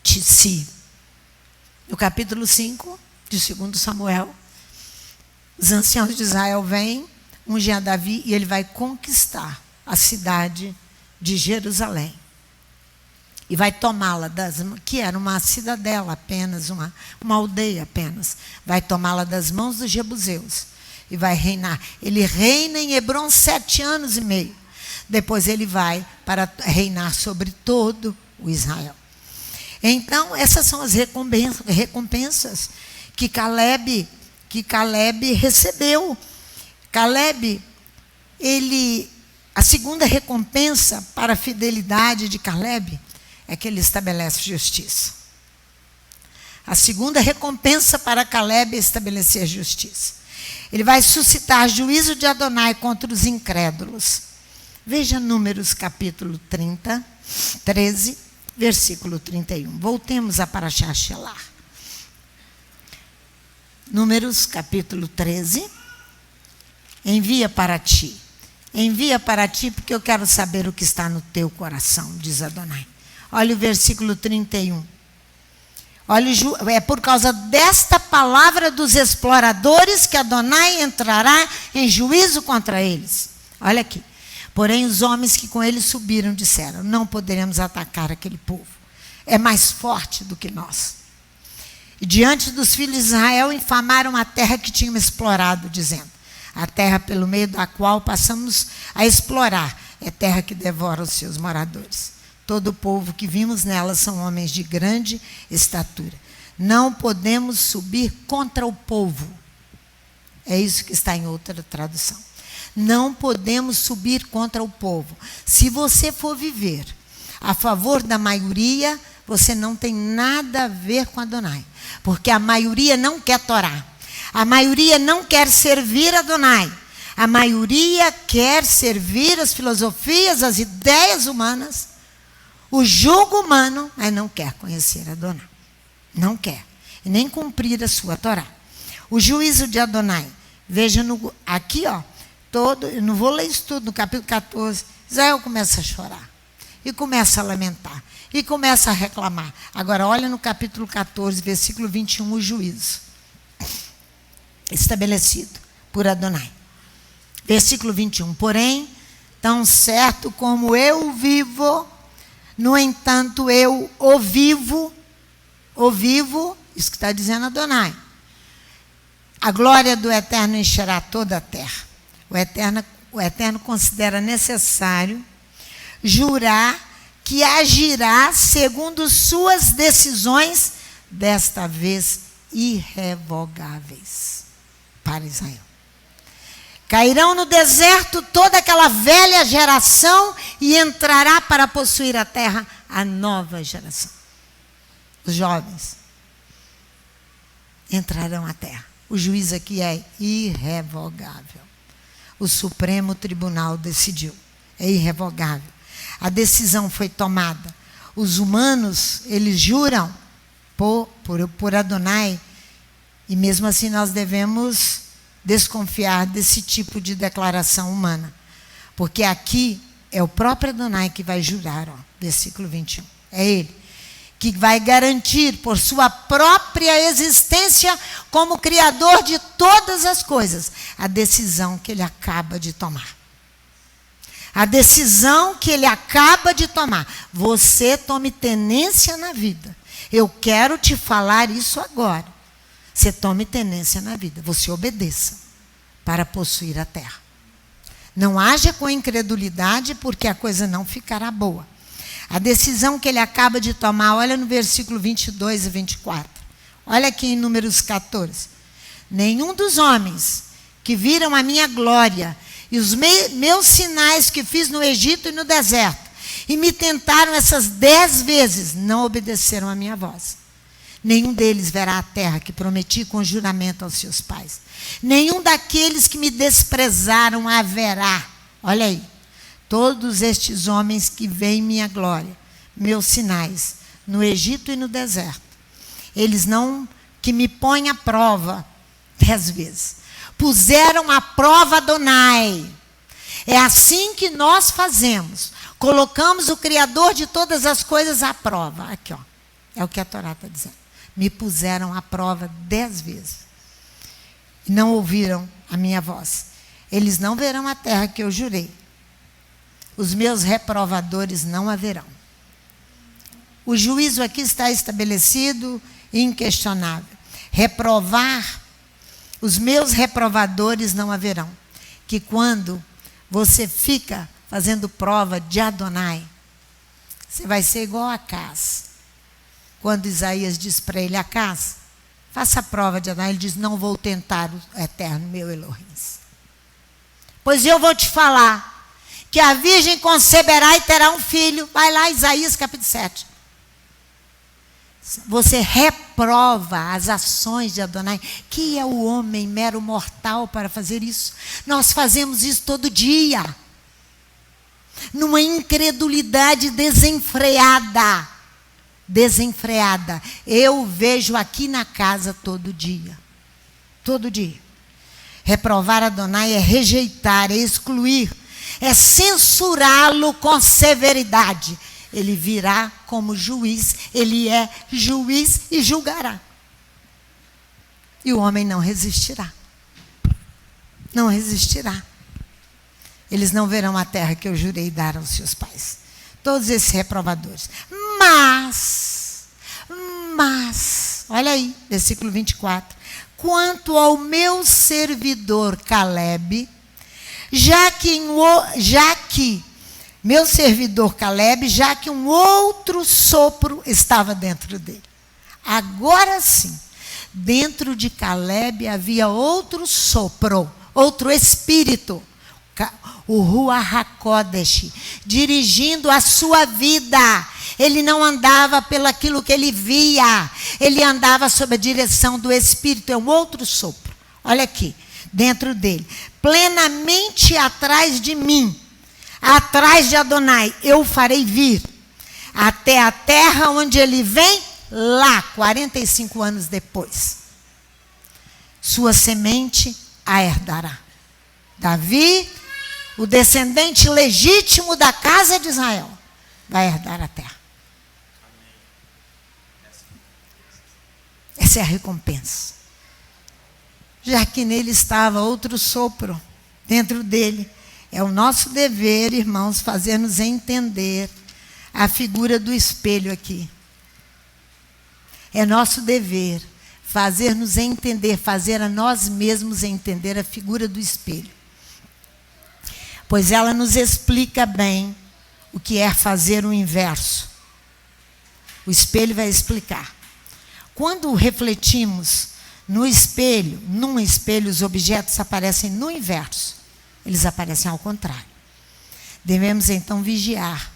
si. No capítulo 5 de 2 Samuel, os anciãos de Israel vêm, ungem a Davi e ele vai conquistar a cidade de Jerusalém. E vai tomá-la, que era uma cidadela apenas, uma aldeia apenas. Vai tomá-la das mãos dos jebuseus e vai reinar. Ele reina em Hebrom 7 anos e meio. Depois ele vai para reinar sobre todo o Israel. Então, essas são as recompensas que Calebe recebeu. Calebe, a segunda recompensa para a fidelidade de Calebe é que ele estabelece justiça. A segunda recompensa para Calebe é estabelecer justiça. Ele vai suscitar juízo de Adonai contra os incrédulos. Veja Números capítulo 13, versículo 31. Voltemos a Parashá Shelah. Números capítulo 13. Envia para ti, porque eu quero saber o que está no teu coração, diz Adonai. Olha o versículo 31. É por causa desta palavra dos exploradores que Adonai entrará em juízo contra eles. Olha aqui. Porém, os homens que com ele subiram disseram: não poderemos atacar aquele povo. É mais forte do que nós. E diante dos filhos de Israel infamaram a terra que tinham explorado, dizendo: A terra pelo meio da qual passamos a explorar é terra que devora os seus moradores. Todo o povo que vimos nela são homens de grande estatura. Não podemos subir contra o povo. É isso que está em outra tradução. Não podemos subir contra o povo. Se você for viver a favor da maioria, você não tem nada a ver com Adonai. Porque a maioria não quer Torá. A maioria não quer servir Adonai. A maioria quer servir as filosofias, as ideias humanas, o jugo humano, mas não quer conhecer Adonai. Não quer. E nem cumprir a sua Torá. O juízo de Adonai. Veja aqui, ó. Eu não vou ler isso tudo, no capítulo 14. Israel começa a chorar. E começa a lamentar. E começa a reclamar. Agora, olha no capítulo 14, versículo 21, o juízo. Estabelecido por Adonai. Versículo 21. Porém, tão certo como eu vivo, no entanto, eu o vivo, isso que está dizendo Adonai. A glória do Eterno encherá toda a terra. O Eterno considera necessário jurar que agirá segundo suas decisões, desta vez irrevogáveis, para Israel. Cairão no deserto toda aquela velha geração e entrará para possuir a terra a nova geração. Os jovens entrarão à terra. O juízo aqui é irrevogável. O Supremo Tribunal decidiu. É irrevogável. A decisão foi tomada. Os humanos, eles juram por Adonai. E mesmo assim nós devemos desconfiar desse tipo de declaração humana. Porque aqui é o próprio Adonai que vai jurar. Ó, versículo 21. É ele que vai garantir por sua própria existência como Criador de todas as coisas, a decisão que ele acaba de tomar. A decisão que ele acaba de tomar. Você tome tenência na vida. Eu quero te falar isso agora. Você tome tenência na vida. Você obedeça para possuir a terra. Não haja com incredulidade, porque a coisa não ficará boa. A decisão que ele acaba de tomar, olha no versículo 22 e 24. Olha aqui em Números 14. Nenhum dos homens que viram a minha glória e os meus sinais que fiz no Egito e no deserto, e me tentaram essas 10 vezes, não obedeceram a minha voz. Nenhum deles verá a terra que prometi com juramento aos seus pais. Nenhum daqueles que me desprezaram haverá. Olha aí. Todos estes homens que veem minha glória, meus sinais, no Egito e no deserto, eles não, que me põem à prova 10 vezes. Puseram à prova Adonai. É assim que nós fazemos. Colocamos o Criador de todas as coisas à prova. Aqui, ó. É o que a Torá está dizendo. Me puseram à prova 10 vezes. E não ouviram a minha voz. Eles não verão a terra que eu jurei. Os meus reprovadores não haverão. O juízo aqui está estabelecido e inquestionável. Reprovar, os meus reprovadores não haverão. Que quando você fica fazendo prova de Adonai, você vai ser igual a Acaz. Quando Isaías diz para ele, Acaz, faça a prova de Adonai, ele diz, não vou tentar o eterno meu Elohim. Pois eu vou te falar que a virgem conceberá e terá um filho. Vai lá, Isaías capítulo 7. Você reprova as ações de Adonai. Que é o homem mero mortal para fazer isso? Nós fazemos isso todo dia. Numa incredulidade desenfreada. Desenfreada. Eu vejo aqui na casa todo dia. Todo dia. Reprovar Adonai é rejeitar, é excluir, é censurá-lo com severidade. Ele virá como juiz, ele é juiz e julgará. E o homem não resistirá. Não resistirá. Eles não verão a terra que eu jurei dar aos seus pais. Todos esses reprovadores. Mas, olha aí, versículo 24. quanto ao meu servidor Calebe, já que um outro sopro estava dentro dele. Agora sim, dentro de Calebe havia outro sopro, outro espírito, o Ruach HaKodesh, dirigindo a sua vida. Ele não andava pelo aquilo que ele via, ele andava sob a direção do Espírito. É um outro sopro, olha aqui, dentro dele, plenamente atrás de mim, atrás de Adonai, eu o farei vir até a terra onde ele vem, lá, 45 anos depois. Sua semente a herdará. Davi, o descendente legítimo da casa de Israel, vai herdar a terra. Essa é a recompensa. Já que nele estava outro sopro, dentro dele, é o nosso dever, irmãos, fazer-nos entender a figura do espelho aqui. É nosso dever fazer-nos entender, fazer a nós mesmos entender a figura do espelho. Pois ela nos explica bem o que é fazer o inverso. O espelho vai explicar. Quando refletimos num espelho, os objetos aparecem no inverso. Eles aparecem ao contrário. Devemos então vigiar.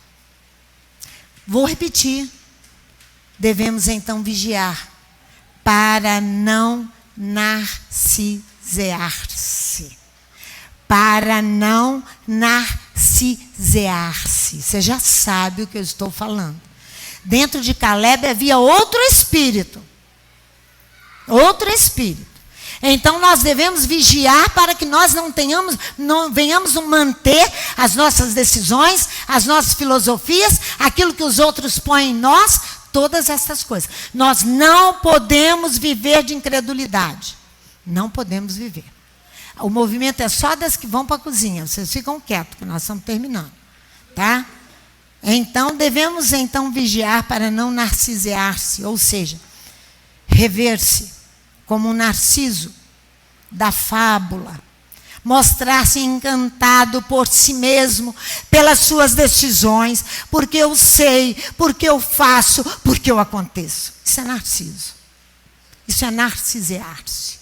Vou repetir. Devemos então vigiar para não narcisear-se. Para não narcisear-se. Você já sabe o que eu estou falando. Dentro de Calebe havia outro espírito. Outro espírito. Então nós devemos vigiar para que nós não venhamos manter as nossas decisões, as nossas filosofias, aquilo que os outros põem em nós, todas essas coisas. Nós não podemos viver de incredulidade. Não podemos viver. O movimento é só das que vão para a cozinha. Vocês ficam quietos, que nós estamos terminando. Tá? Então, devemos então vigiar para não narcisear-se, ou seja, rever-se como um narciso da fábula, mostrar-se encantado por si mesmo, pelas suas decisões, porque eu sei, porque eu faço, porque eu aconteço. Isso é narciso. Isso é narcisear-se.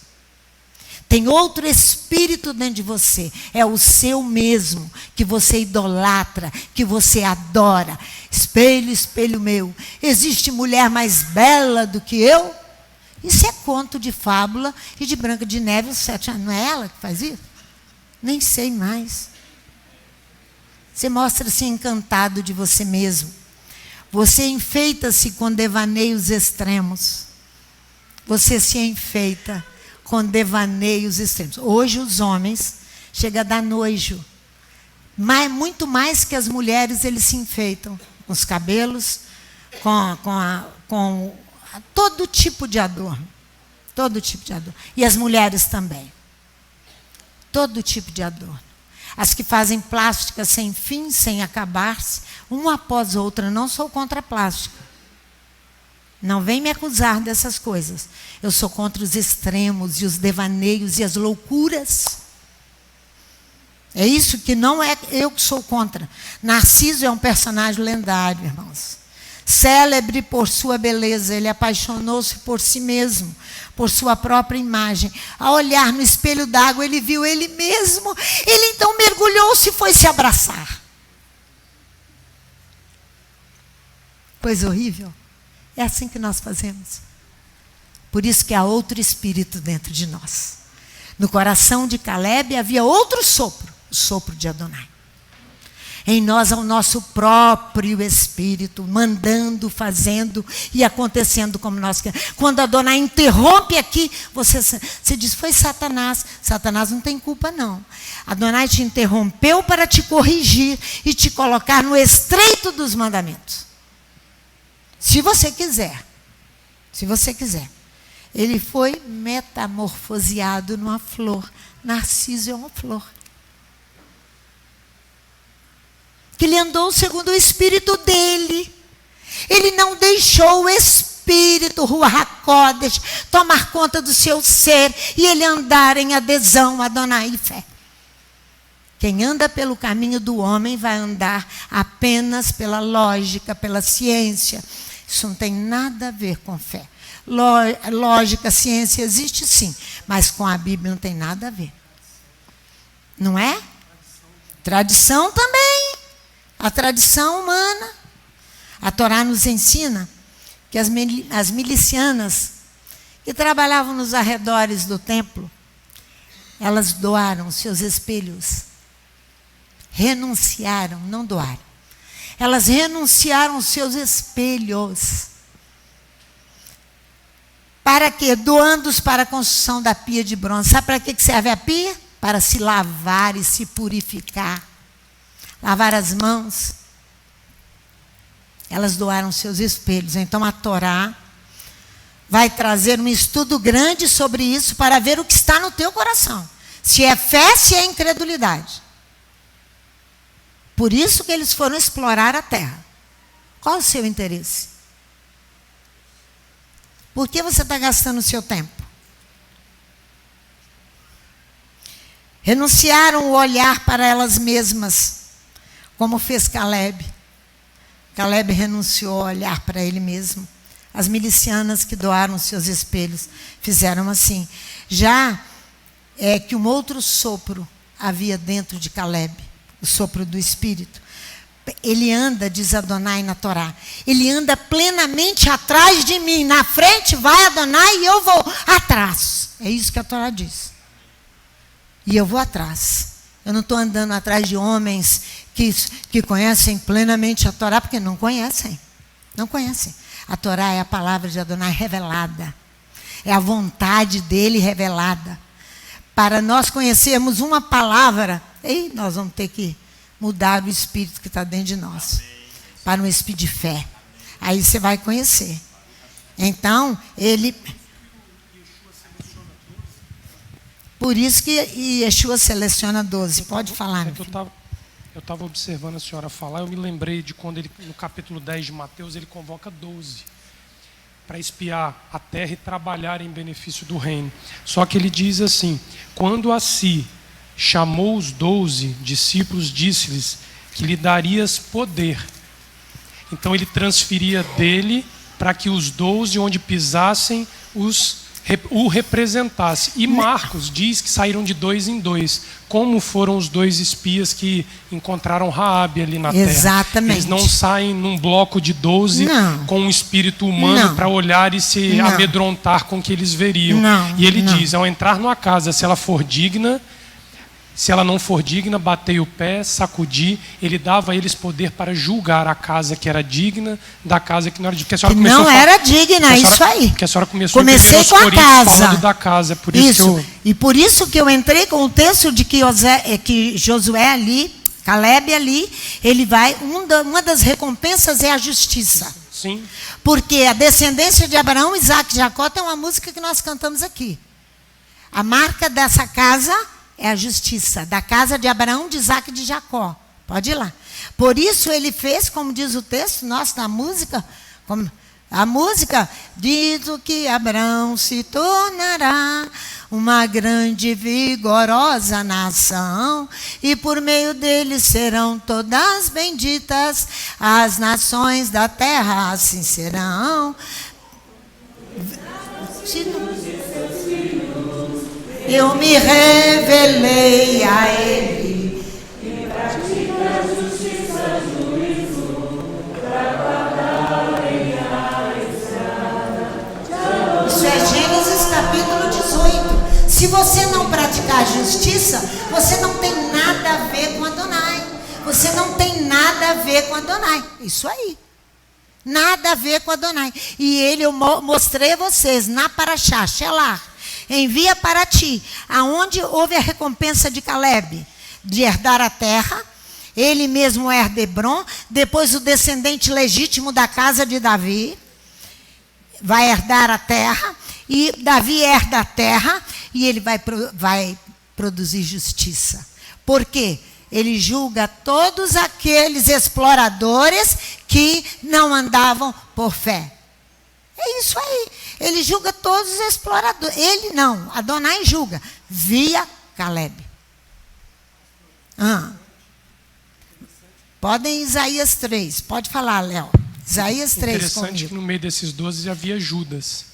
Tem outro espírito dentro de você. É o seu mesmo, que você idolatra, que você adora. Espelho, espelho meu. Existe mulher mais bela do que eu? Isso é conto de fábula e de Branca de Neve, os 7 anos. Não é ela que faz isso? Nem sei mais. Você mostra-se encantado de você mesmo. Você enfeita-se com devaneios extremos. Você se enfeita com devaneios extremos. Hoje os homens chegam a dar nojo. Mas, muito mais que as mulheres, eles se enfeitam. Com os cabelos, com todo tipo de adorno. Todo tipo de adorno. E as mulheres também. Todo tipo de adorno. As que fazem plástica sem fim, sem acabar-se, uma após outra. Não sou contra a plástica. Não vem me acusar dessas coisas. Eu sou contra os extremos e os devaneios e as loucuras. É isso que não é eu que sou contra. Narciso é um personagem lendário, irmãos. Célebre por sua beleza, ele apaixonou-se por si mesmo, por sua própria imagem. Ao olhar no espelho d'água, ele viu ele mesmo. Ele então mergulhou-se e foi se abraçar. Coisa horrível. É assim que nós fazemos. Por isso que há outro espírito dentro de nós. No coração de Calebe havia outro sopro, o sopro de Adonai. Em nós há o nosso próprio espírito, mandando, fazendo e acontecendo como nós queremos. Quando Adonai interrompe aqui, você diz, foi Satanás. Satanás não tem culpa, não. Adonai te interrompeu para te corrigir e te colocar no estreito dos mandamentos. Se você quiser. Se você quiser. Ele foi metamorfoseado numa flor. Narciso é uma flor. Que ele andou segundo o espírito dele. Ele não deixou o espírito Espírito, Ruach HaKodesh, tomar conta do seu ser e ele andar em adesão a Adonai e fé. Quem anda pelo caminho do homem vai andar apenas pela lógica, pela ciência. Isso não tem nada a ver com fé. Lógica, ciência existe sim, mas com a Bíblia não tem nada a ver. Não é? Tradição também. A tradição humana. A Torá nos ensina que as milicianas que trabalhavam nos arredores do templo, elas doaram seus espelhos. Renunciaram, não doaram. Elas renunciaram seus espelhos. Para quê? Doando-os para a construção da pia de bronze. Sabe para que serve a pia? Para se lavar e se purificar. Lavar as mãos. Elas doaram seus espelhos. Então a Torá vai trazer um estudo grande sobre isso para ver o que está no teu coração. Se é fé, se é incredulidade. Por isso que eles foram explorar a terra. Qual o seu interesse? Por que você está gastando o seu tempo? Renunciaram o olhar para elas mesmas, como fez Caleb. Caleb renunciou a olhar para ele mesmo. As milicianas que doaram seus espelhos fizeram assim. Já é que um outro sopro havia dentro de Caleb, o sopro do Espírito. Ele anda, diz Adonai na Torá, ele anda plenamente atrás de mim. Na frente vai Adonai e eu vou atrás. É isso que a Torá diz. E eu vou atrás. Eu não estou andando atrás de homens que conhecem plenamente a Torá, porque não conhecem. Não conhecem. A Torá é a palavra de Adonai revelada. É a vontade dele revelada. Para nós conhecermos uma palavra, nós vamos ter que mudar o espírito que está dentro de nós. Para um espírito de fé. Aí você vai conhecer. Então, ele... Por isso que Yeshua seleciona 12. Pode falar. Eu estava observando a senhora falar, eu me lembrei de quando ele, no capítulo 10 de Mateus, ele convoca 12 para espiar a terra e trabalhar em benefício do reino. Só que ele diz assim: quando a si chamou os 12 discípulos, disse-lhes que lhe darias poder. Então ele transferia dele para que os 12, onde pisassem, o representasse. E Marcos diz que saíram de 2 em 2. Como foram os 2 espias que encontraram Raabe ali na terra. Exatamente. Eles não saem num bloco de 12 com um espírito humano para olhar e se amedrontar com o que eles veriam. E ele diz, ao entrar numa casa, se ela for digna, se ela não for digna, batei o pé, sacudi. Ele dava a eles poder para julgar a casa que era digna da casa que não era digna. Que não era digna, isso aí. Porque a senhora começou Comecei com a casa. Falando da casa. Por isso. E por isso que eu entrei com o texto de que Josué ali, Caleb ali, ele vai, uma das recompensas é a justiça. Sim. Porque a descendência de Abraão, Isaac e Jacó tem uma música que nós cantamos aqui. A marca dessa casa é a justiça, da casa de Abraão, de Isaac e de Jacó. Pode ir lá. Por isso ele fez, como diz o texto nosso na música, a música diz o que Abraão se tornará uma grande e vigorosa nação, e por meio dele serão todas benditas, as nações da terra assim serão. Eu me revelei a ele. E pratica a justiça, juízo, trabalhar em Isso é Gênesis capítulo 18. Se você não praticar a justiça, você não tem nada a ver com Adonai. Você não tem nada a ver com Adonai. Isso aí. Nada a ver com Adonai. E eu mostrei a vocês, na Parashá, Shelah, envia para ti, aonde houve a recompensa de Caleb, de herdar a terra, ele mesmo herda Hebron, depois o descendente legítimo da casa de Davi, vai herdar a terra, e Davi herda a terra, e ele vai produzir justiça. Por quê? Ele julga todos aqueles exploradores que não andavam por fé. É isso aí. Ele julga todos os exploradores. Ele não, Adonai julga via Caleb. Podem Isaías 3. Pode falar, Léo. Isaías 3 Interessante comigo. que no meio desses 12 havia Judas.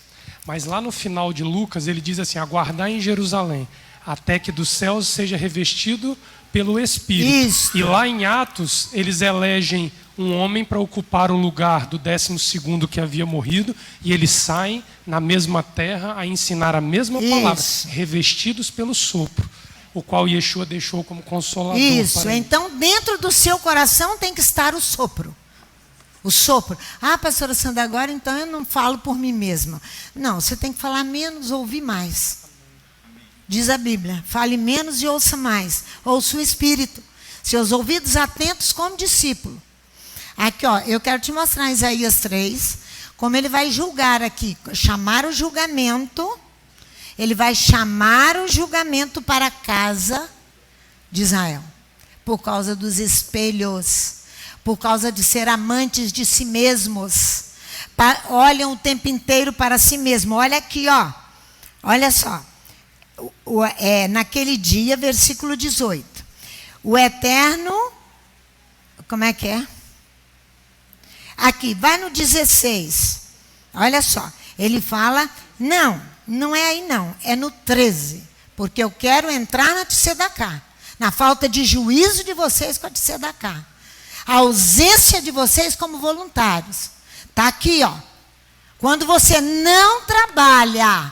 Mas lá no final de Lucas, ele diz assim: aguardar em Jerusalém, até que dos céus seja revestido pelo Espírito. Isso. E lá em Atos, eles elegem um homem para ocupar o lugar do 12º que havia morrido, e eles saem na mesma terra a ensinar a mesma palavra, revestidos pelo sopro, o qual Yeshua deixou como consolador. Isso, para então dentro do seu coração tem que estar o sopro. O sopro. Ah, pastora Sandra, agora então eu não falo por mim mesma. Não, você tem que falar menos, ouvir mais. Diz a Bíblia, fale menos e ouça mais. Ouça o Espírito. Seus ouvidos atentos como discípulo. Aqui, ó, eu quero te mostrar em Isaías 3, como ele vai julgar aqui, chamar o julgamento. Ele vai chamar o julgamento para a casa de Israel, por causa dos espelhos, por causa de ser amantes de si mesmos. Olham o tempo inteiro para si mesmo. Olha aqui, ó. Olha só. Naquele dia, versículo 18. O Eterno, como é que é? Aqui, vai no 16. Olha só. Ele fala, não é aí não, é no 13. Porque eu quero entrar na Tsedacá, na falta de juízo de vocês com a Tsedacá. A ausência de vocês como voluntários. Está aqui, ó. Quando você não trabalha,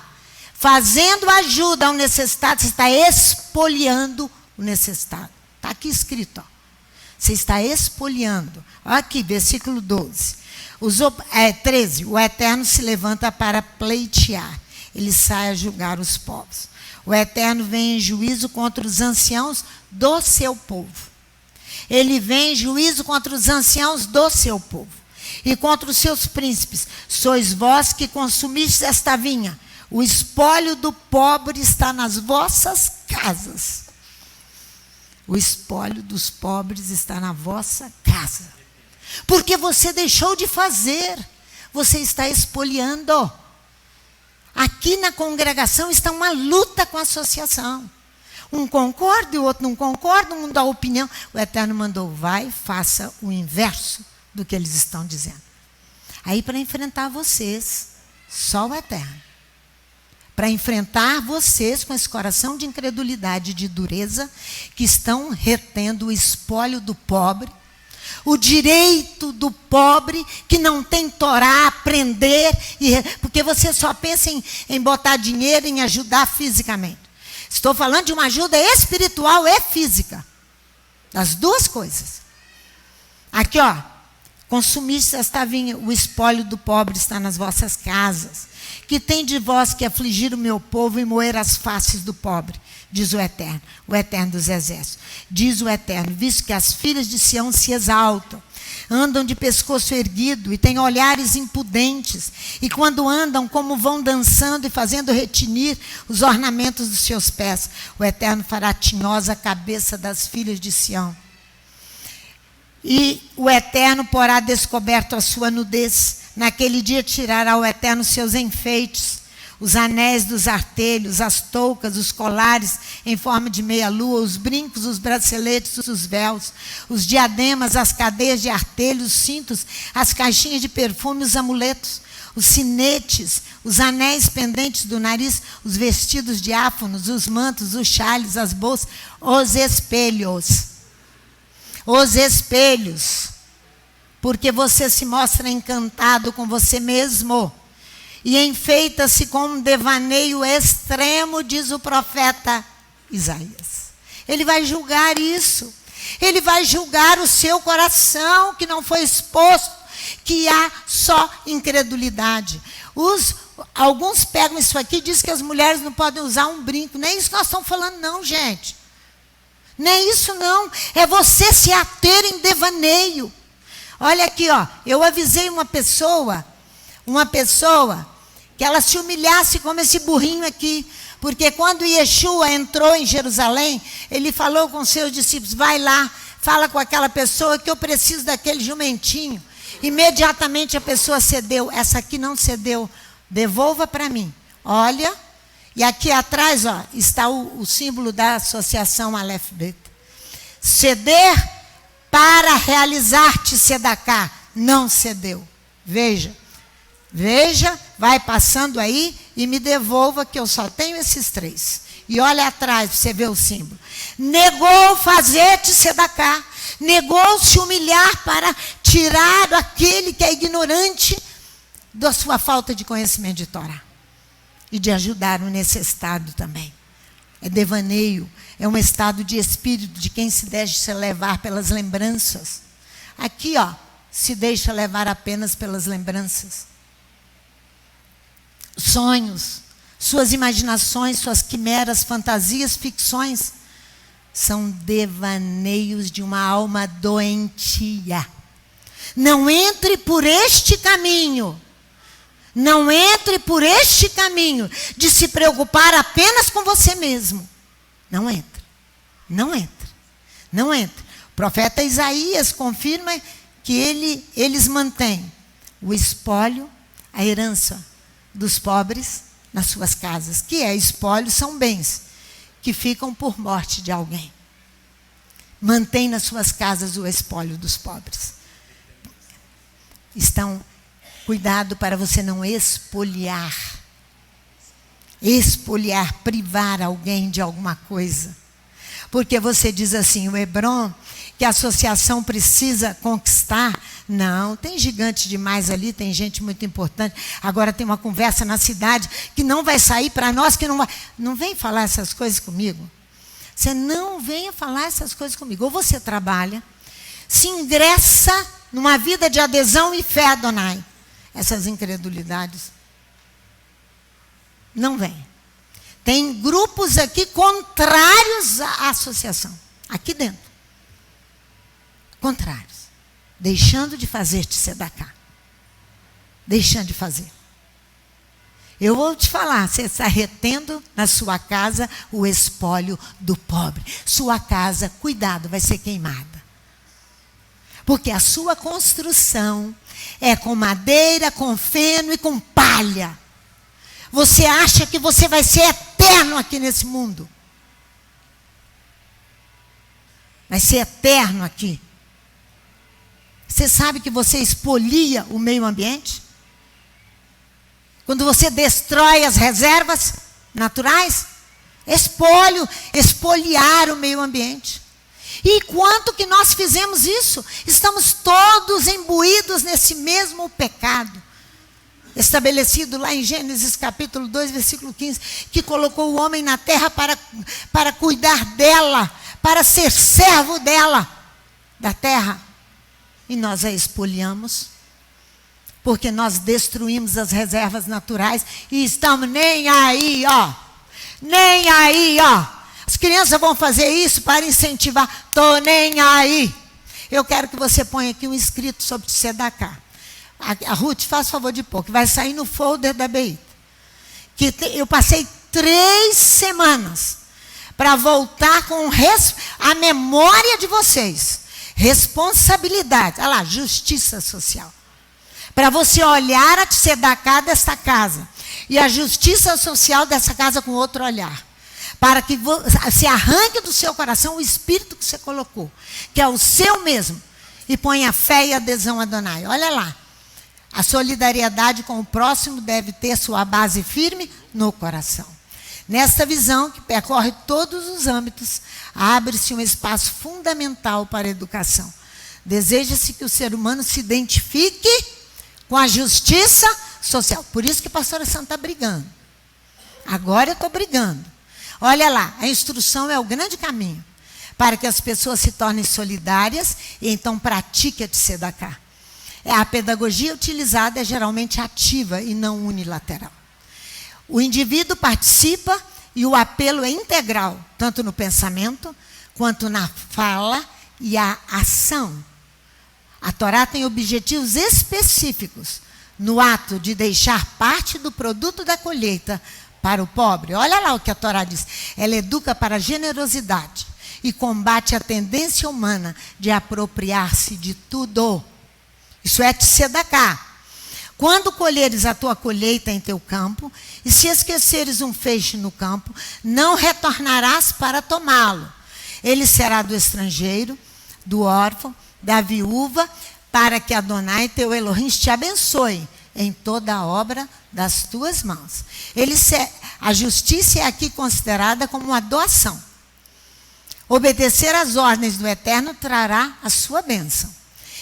fazendo ajuda ao necessitado, você está expoliando o necessitado. Está aqui escrito, ó. Você está expoliando. Olha aqui, versículo 12. 13. O Eterno se levanta para pleitear. Ele sai a julgar os povos. O Eterno vem em juízo contra os anciãos do seu povo. Ele vem em juízo contra os anciãos do seu povo. E contra os seus príncipes. Sois vós que consumistes esta vinha. O espólio do pobre está nas vossas casas. O espólio dos pobres está na vossa casa. Porque você deixou de fazer. Você está expoliando. Aqui na congregação está uma luta com a associação. Um concorda e o outro não concorda, um dá opinião. O Eterno mandou, vai, faça o inverso do que eles estão dizendo. Aí para enfrentar vocês, só o Eterno. Para enfrentar vocês com esse coração de incredulidade e de dureza, que estão retendo o espólio do pobre, o direito do pobre que não tem Torá, aprender, porque você só pensa em botar dinheiro, em ajudar fisicamente. Estou falando de uma ajuda espiritual e física. Das duas coisas. Aqui, ó. Consumiste esta vinha, o espólio do pobre está nas vossas casas. Que tem de vós que afligir o meu povo e moer as faces do pobre, diz o Eterno dos exércitos. Diz o Eterno, visto que as filhas de Sião se exaltam, andam de pescoço erguido e têm olhares impudentes, e quando andam, como vão dançando e fazendo retinir os ornamentos dos seus pés, o Eterno fará tinhosa a cabeça das filhas de Sião. E o Eterno porá descoberto a sua nudez. Naquele dia tirará o Eterno seus enfeites, os anéis dos artelhos, as toucas, os colares em forma de meia-lua, os brincos, os braceletes, os véus, os diademas, as cadeias de artelhos, os cintos, as caixinhas de perfume, os amuletos, os sinetes, os anéis pendentes do nariz, os vestidos diáfanos, os mantos, os chales, as bolsas, os espelhos. Os espelhos. Porque você se mostra encantado com você mesmo. E enfeita-se com um devaneio extremo, diz o profeta Isaías. Ele vai julgar isso. Ele vai julgar o seu coração, que não foi exposto, que há só incredulidade. Alguns pegam isso aqui e dizem que as mulheres não podem usar um brinco. Nem isso que nós estamos falando, não, gente. Nem isso, não. É você se ater em devaneio. Olha aqui, ó. Eu avisei uma pessoa que ela se humilhasse como esse burrinho aqui. Porque quando Yeshua entrou em Jerusalém, ele falou com seus discípulos, vai lá, fala com aquela pessoa que eu preciso daquele jumentinho. Imediatamente a pessoa cedeu. Essa aqui não cedeu. Devolva para mim. Olha. E aqui atrás, ó, está o símbolo da associação Aleph Bet. Ceder para realizar-te tzedakah. Não cedeu. Veja. Veja, vai passando aí e me devolva que eu só tenho esses 3. E olha atrás, você vê o símbolo. Negou fazer-te tzedakah. Negou se humilhar para tirar aquele que é ignorante da sua falta de conhecimento de Torá. E de ajudar o necessitado também. É devaneio, é um estado de espírito de quem se deixa levar pelas lembranças. Aqui, ó, se deixa levar apenas pelas lembranças. Sonhos, suas imaginações, suas quimeras, fantasias, ficções, são devaneios de uma alma doentia. Não entre por este caminho. Não entre por este caminho de se preocupar apenas com você mesmo. Não entre. Não entre. Não entre. O profeta Isaías confirma que eles mantêm o espólio, a herança dos pobres nas suas casas. Que é espólio, são bens que ficam por morte de alguém. Mantém nas suas casas o espólio dos pobres. Cuidado para você não expoliar. Expoliar, privar alguém de alguma coisa. Porque você diz assim, o Hebron, que a associação precisa conquistar. Não, tem gigante demais ali, tem gente muito importante. Agora tem uma conversa na cidade que não vai sair para nós, que não vai. Não vem falar essas coisas comigo. Você não venha falar essas coisas comigo. Ou você trabalha, se ingressa numa vida de adesão e fé a Adonai. Essas incredulidades não vêm. Tem grupos aqui contrários à associação. Aqui dentro. Contrários. Deixando de fazer tzedakah. Deixando de fazer. Eu vou te falar, você está retendo na sua casa o espólio do pobre. Sua casa, cuidado, vai ser queimada. Porque a sua construção é com madeira, com feno e com palha. Você acha que você vai ser eterno aqui nesse mundo? Vai ser eterno aqui. Você sabe que você expolia o meio ambiente? Quando você destrói as reservas naturais? Espólio, expoliar o meio ambiente. E quanto que nós fizemos isso? Estamos todos imbuídos nesse mesmo pecado. Estabelecido lá em Gênesis capítulo 2, versículo 15, que colocou o homem na terra para cuidar dela, para ser servo dela, da terra. E nós a expoliamos, porque nós destruímos as reservas naturais e estamos nem aí, ó. Nem aí, ó. As crianças vão fazer isso para incentivar. Estou nem aí. Eu quero que você ponha aqui um escrito sobre tzedakah. A Ruth, faz favor de pôr, que vai sair no folder da BI. Eu passei 3 semanas para voltar com a memória de vocês. Responsabilidade. Olha lá, justiça social. Para você olhar a tzedakah desta casa. E a justiça social dessa casa com outro olhar. Para que se arranque do seu coração o espírito que você colocou, que é o seu mesmo, e ponha fé e adesão a Adonai. Olha lá, a solidariedade com o próximo deve ter sua base firme no coração. Nesta visão, que percorre todos os âmbitos, abre-se um espaço fundamental para a educação. Deseja-se que o ser humano se identifique com a justiça social. Por isso que a pastora Santa está brigando. Agora eu estou brigando. Olha lá, a instrução é o grande caminho para que as pessoas se tornem solidárias e então pratiquem a tzedakah. A pedagogia utilizada é geralmente ativa e não unilateral. O indivíduo participa e o apelo é integral, tanto no pensamento, quanto na fala e a ação. A Torá tem objetivos específicos no ato de deixar parte do produto da colheita para o pobre. Olha lá o que a Torá diz. Ela educa para a generosidade e combate a tendência humana de apropriar-se de tudo. Isso é tzedaká. Quando colheres a tua colheita em teu campo, e se esqueceres um feixe no campo, não retornarás para tomá-lo. Ele será do estrangeiro, do órfão, da viúva, para que Adonai, teu Elohim, te abençoe em toda a obra das tuas mãos. A justiça é aqui considerada como uma doação. Obedecer às ordens do Eterno trará a sua bênção.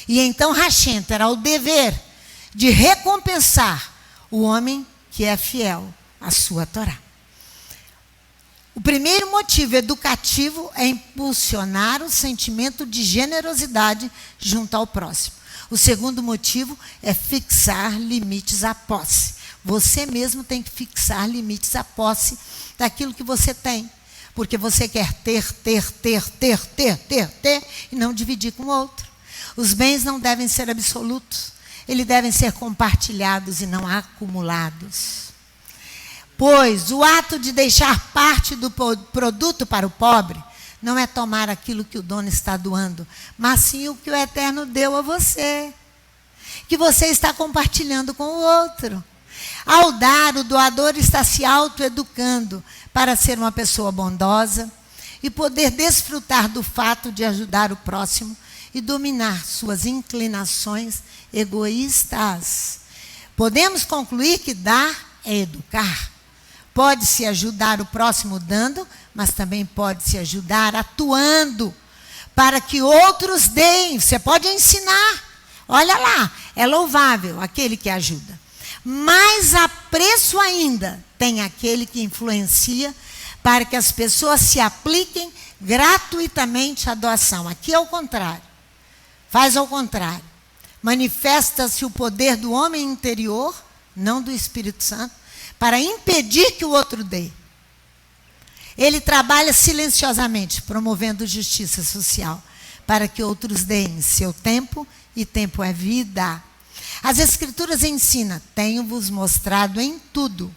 E então Hashem terá o dever de recompensar o homem que é fiel à sua Torá. O primeiro motivo educativo é impulsionar o sentimento de generosidade junto ao próximo. O segundo motivo é fixar limites à posse. Você mesmo tem que fixar limites à posse daquilo que você tem. Porque você quer ter, e não dividir com o outro. Os bens não devem ser absolutos. Eles devem ser compartilhados e não acumulados. Pois o ato de deixar parte do produto para o pobre não é tomar aquilo que o dono está doando, mas sim o que o Eterno deu a você, que você está compartilhando com o outro. Ao dar, o doador está se autoeducando para ser uma pessoa bondosa e poder desfrutar do fato de ajudar o próximo e dominar suas inclinações egoístas. Podemos concluir que dar é educar. Pode-se ajudar o próximo dando, mas também pode-se ajudar atuando para que outros deem. Você pode ensinar. Olha lá, é louvável aquele que ajuda. Mais apreço ainda tem aquele que influencia para que as pessoas se apliquem gratuitamente à doação. Aqui é o contrário. Faz ao contrário. Manifesta-se o poder do homem interior, não do Espírito Santo, para impedir que o outro dê. Ele trabalha silenciosamente, promovendo justiça social, para que outros deem seu tempo, e tempo é vida. As Escrituras ensinam, tenho-vos mostrado em tudo,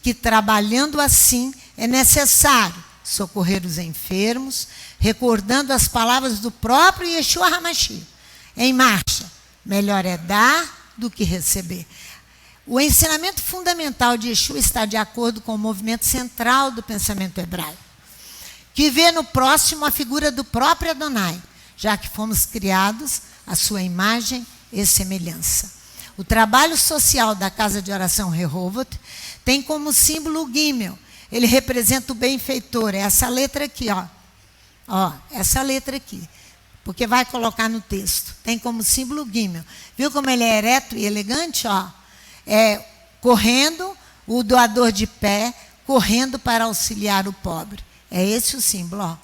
que trabalhando assim é necessário socorrer os enfermos, recordando as palavras do próprio Yeshua HaMashiach. Em marcha, melhor é dar do que receber. O ensinamento fundamental de Yeshua está de acordo com o movimento central do pensamento hebraico, que vê no próximo a figura do próprio Adonai, já que fomos criados à sua imagem e semelhança. O trabalho social da casa de oração Rehovot tem como símbolo o Gimel. Ele representa o benfeitor. É essa letra aqui, ó. Essa letra aqui. Porque vai colocar no texto. Tem como símbolo o Gimel. Viu como ele é ereto e elegante? Correndo, o doador de pé, correndo para auxiliar o pobre. É esse o símbolo.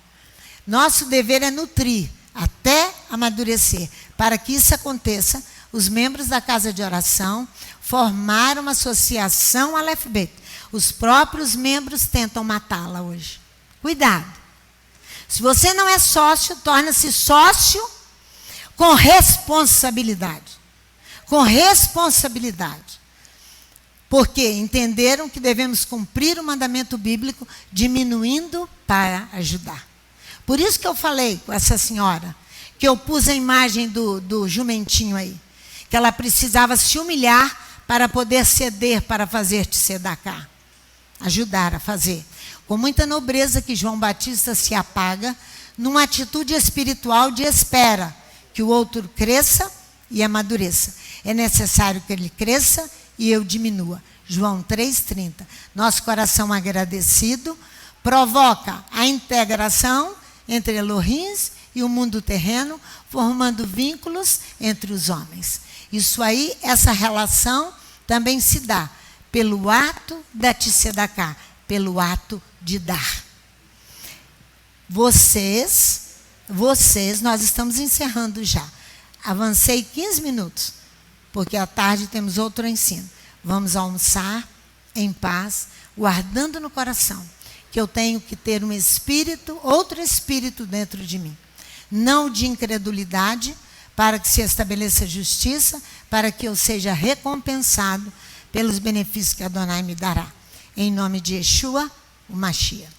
Nosso dever é nutrir até amadurecer. Para que isso aconteça, os membros da casa de oração formaram uma associação Aleph Bet. Os próprios membros tentam matá-la hoje. Cuidado. Se você não é sócio, torna-se sócio com responsabilidade. Com responsabilidade. Porque entenderam que devemos cumprir o mandamento bíblico, diminuindo para ajudar. Por isso que eu falei com essa senhora, que eu pus a imagem do jumentinho aí, que ela precisava se humilhar para poder ceder para fazer tzedaká, ajudar a fazer. Com muita nobreza que João Batista se apaga, numa atitude espiritual de espera, que o outro cresça e amadureça. É necessário que ele cresça e eu diminua. João 3,30. Nosso coração agradecido provoca a integração entre Elohim e o mundo terreno, formando vínculos entre os homens. Isso aí, essa relação também se dá pelo ato da tzedaká, pelo ato de dar. Vocês, nós estamos encerrando já. Avancei 15 minutos, porque à tarde temos outro ensino. Vamos almoçar em paz, guardando no coração que eu tenho que ter um espírito, outro espírito dentro de mim. Não de incredulidade, para que se estabeleça justiça, para que eu seja recompensado pelos benefícios que Adonai me dará. Em nome de Yeshua, o Mashiach.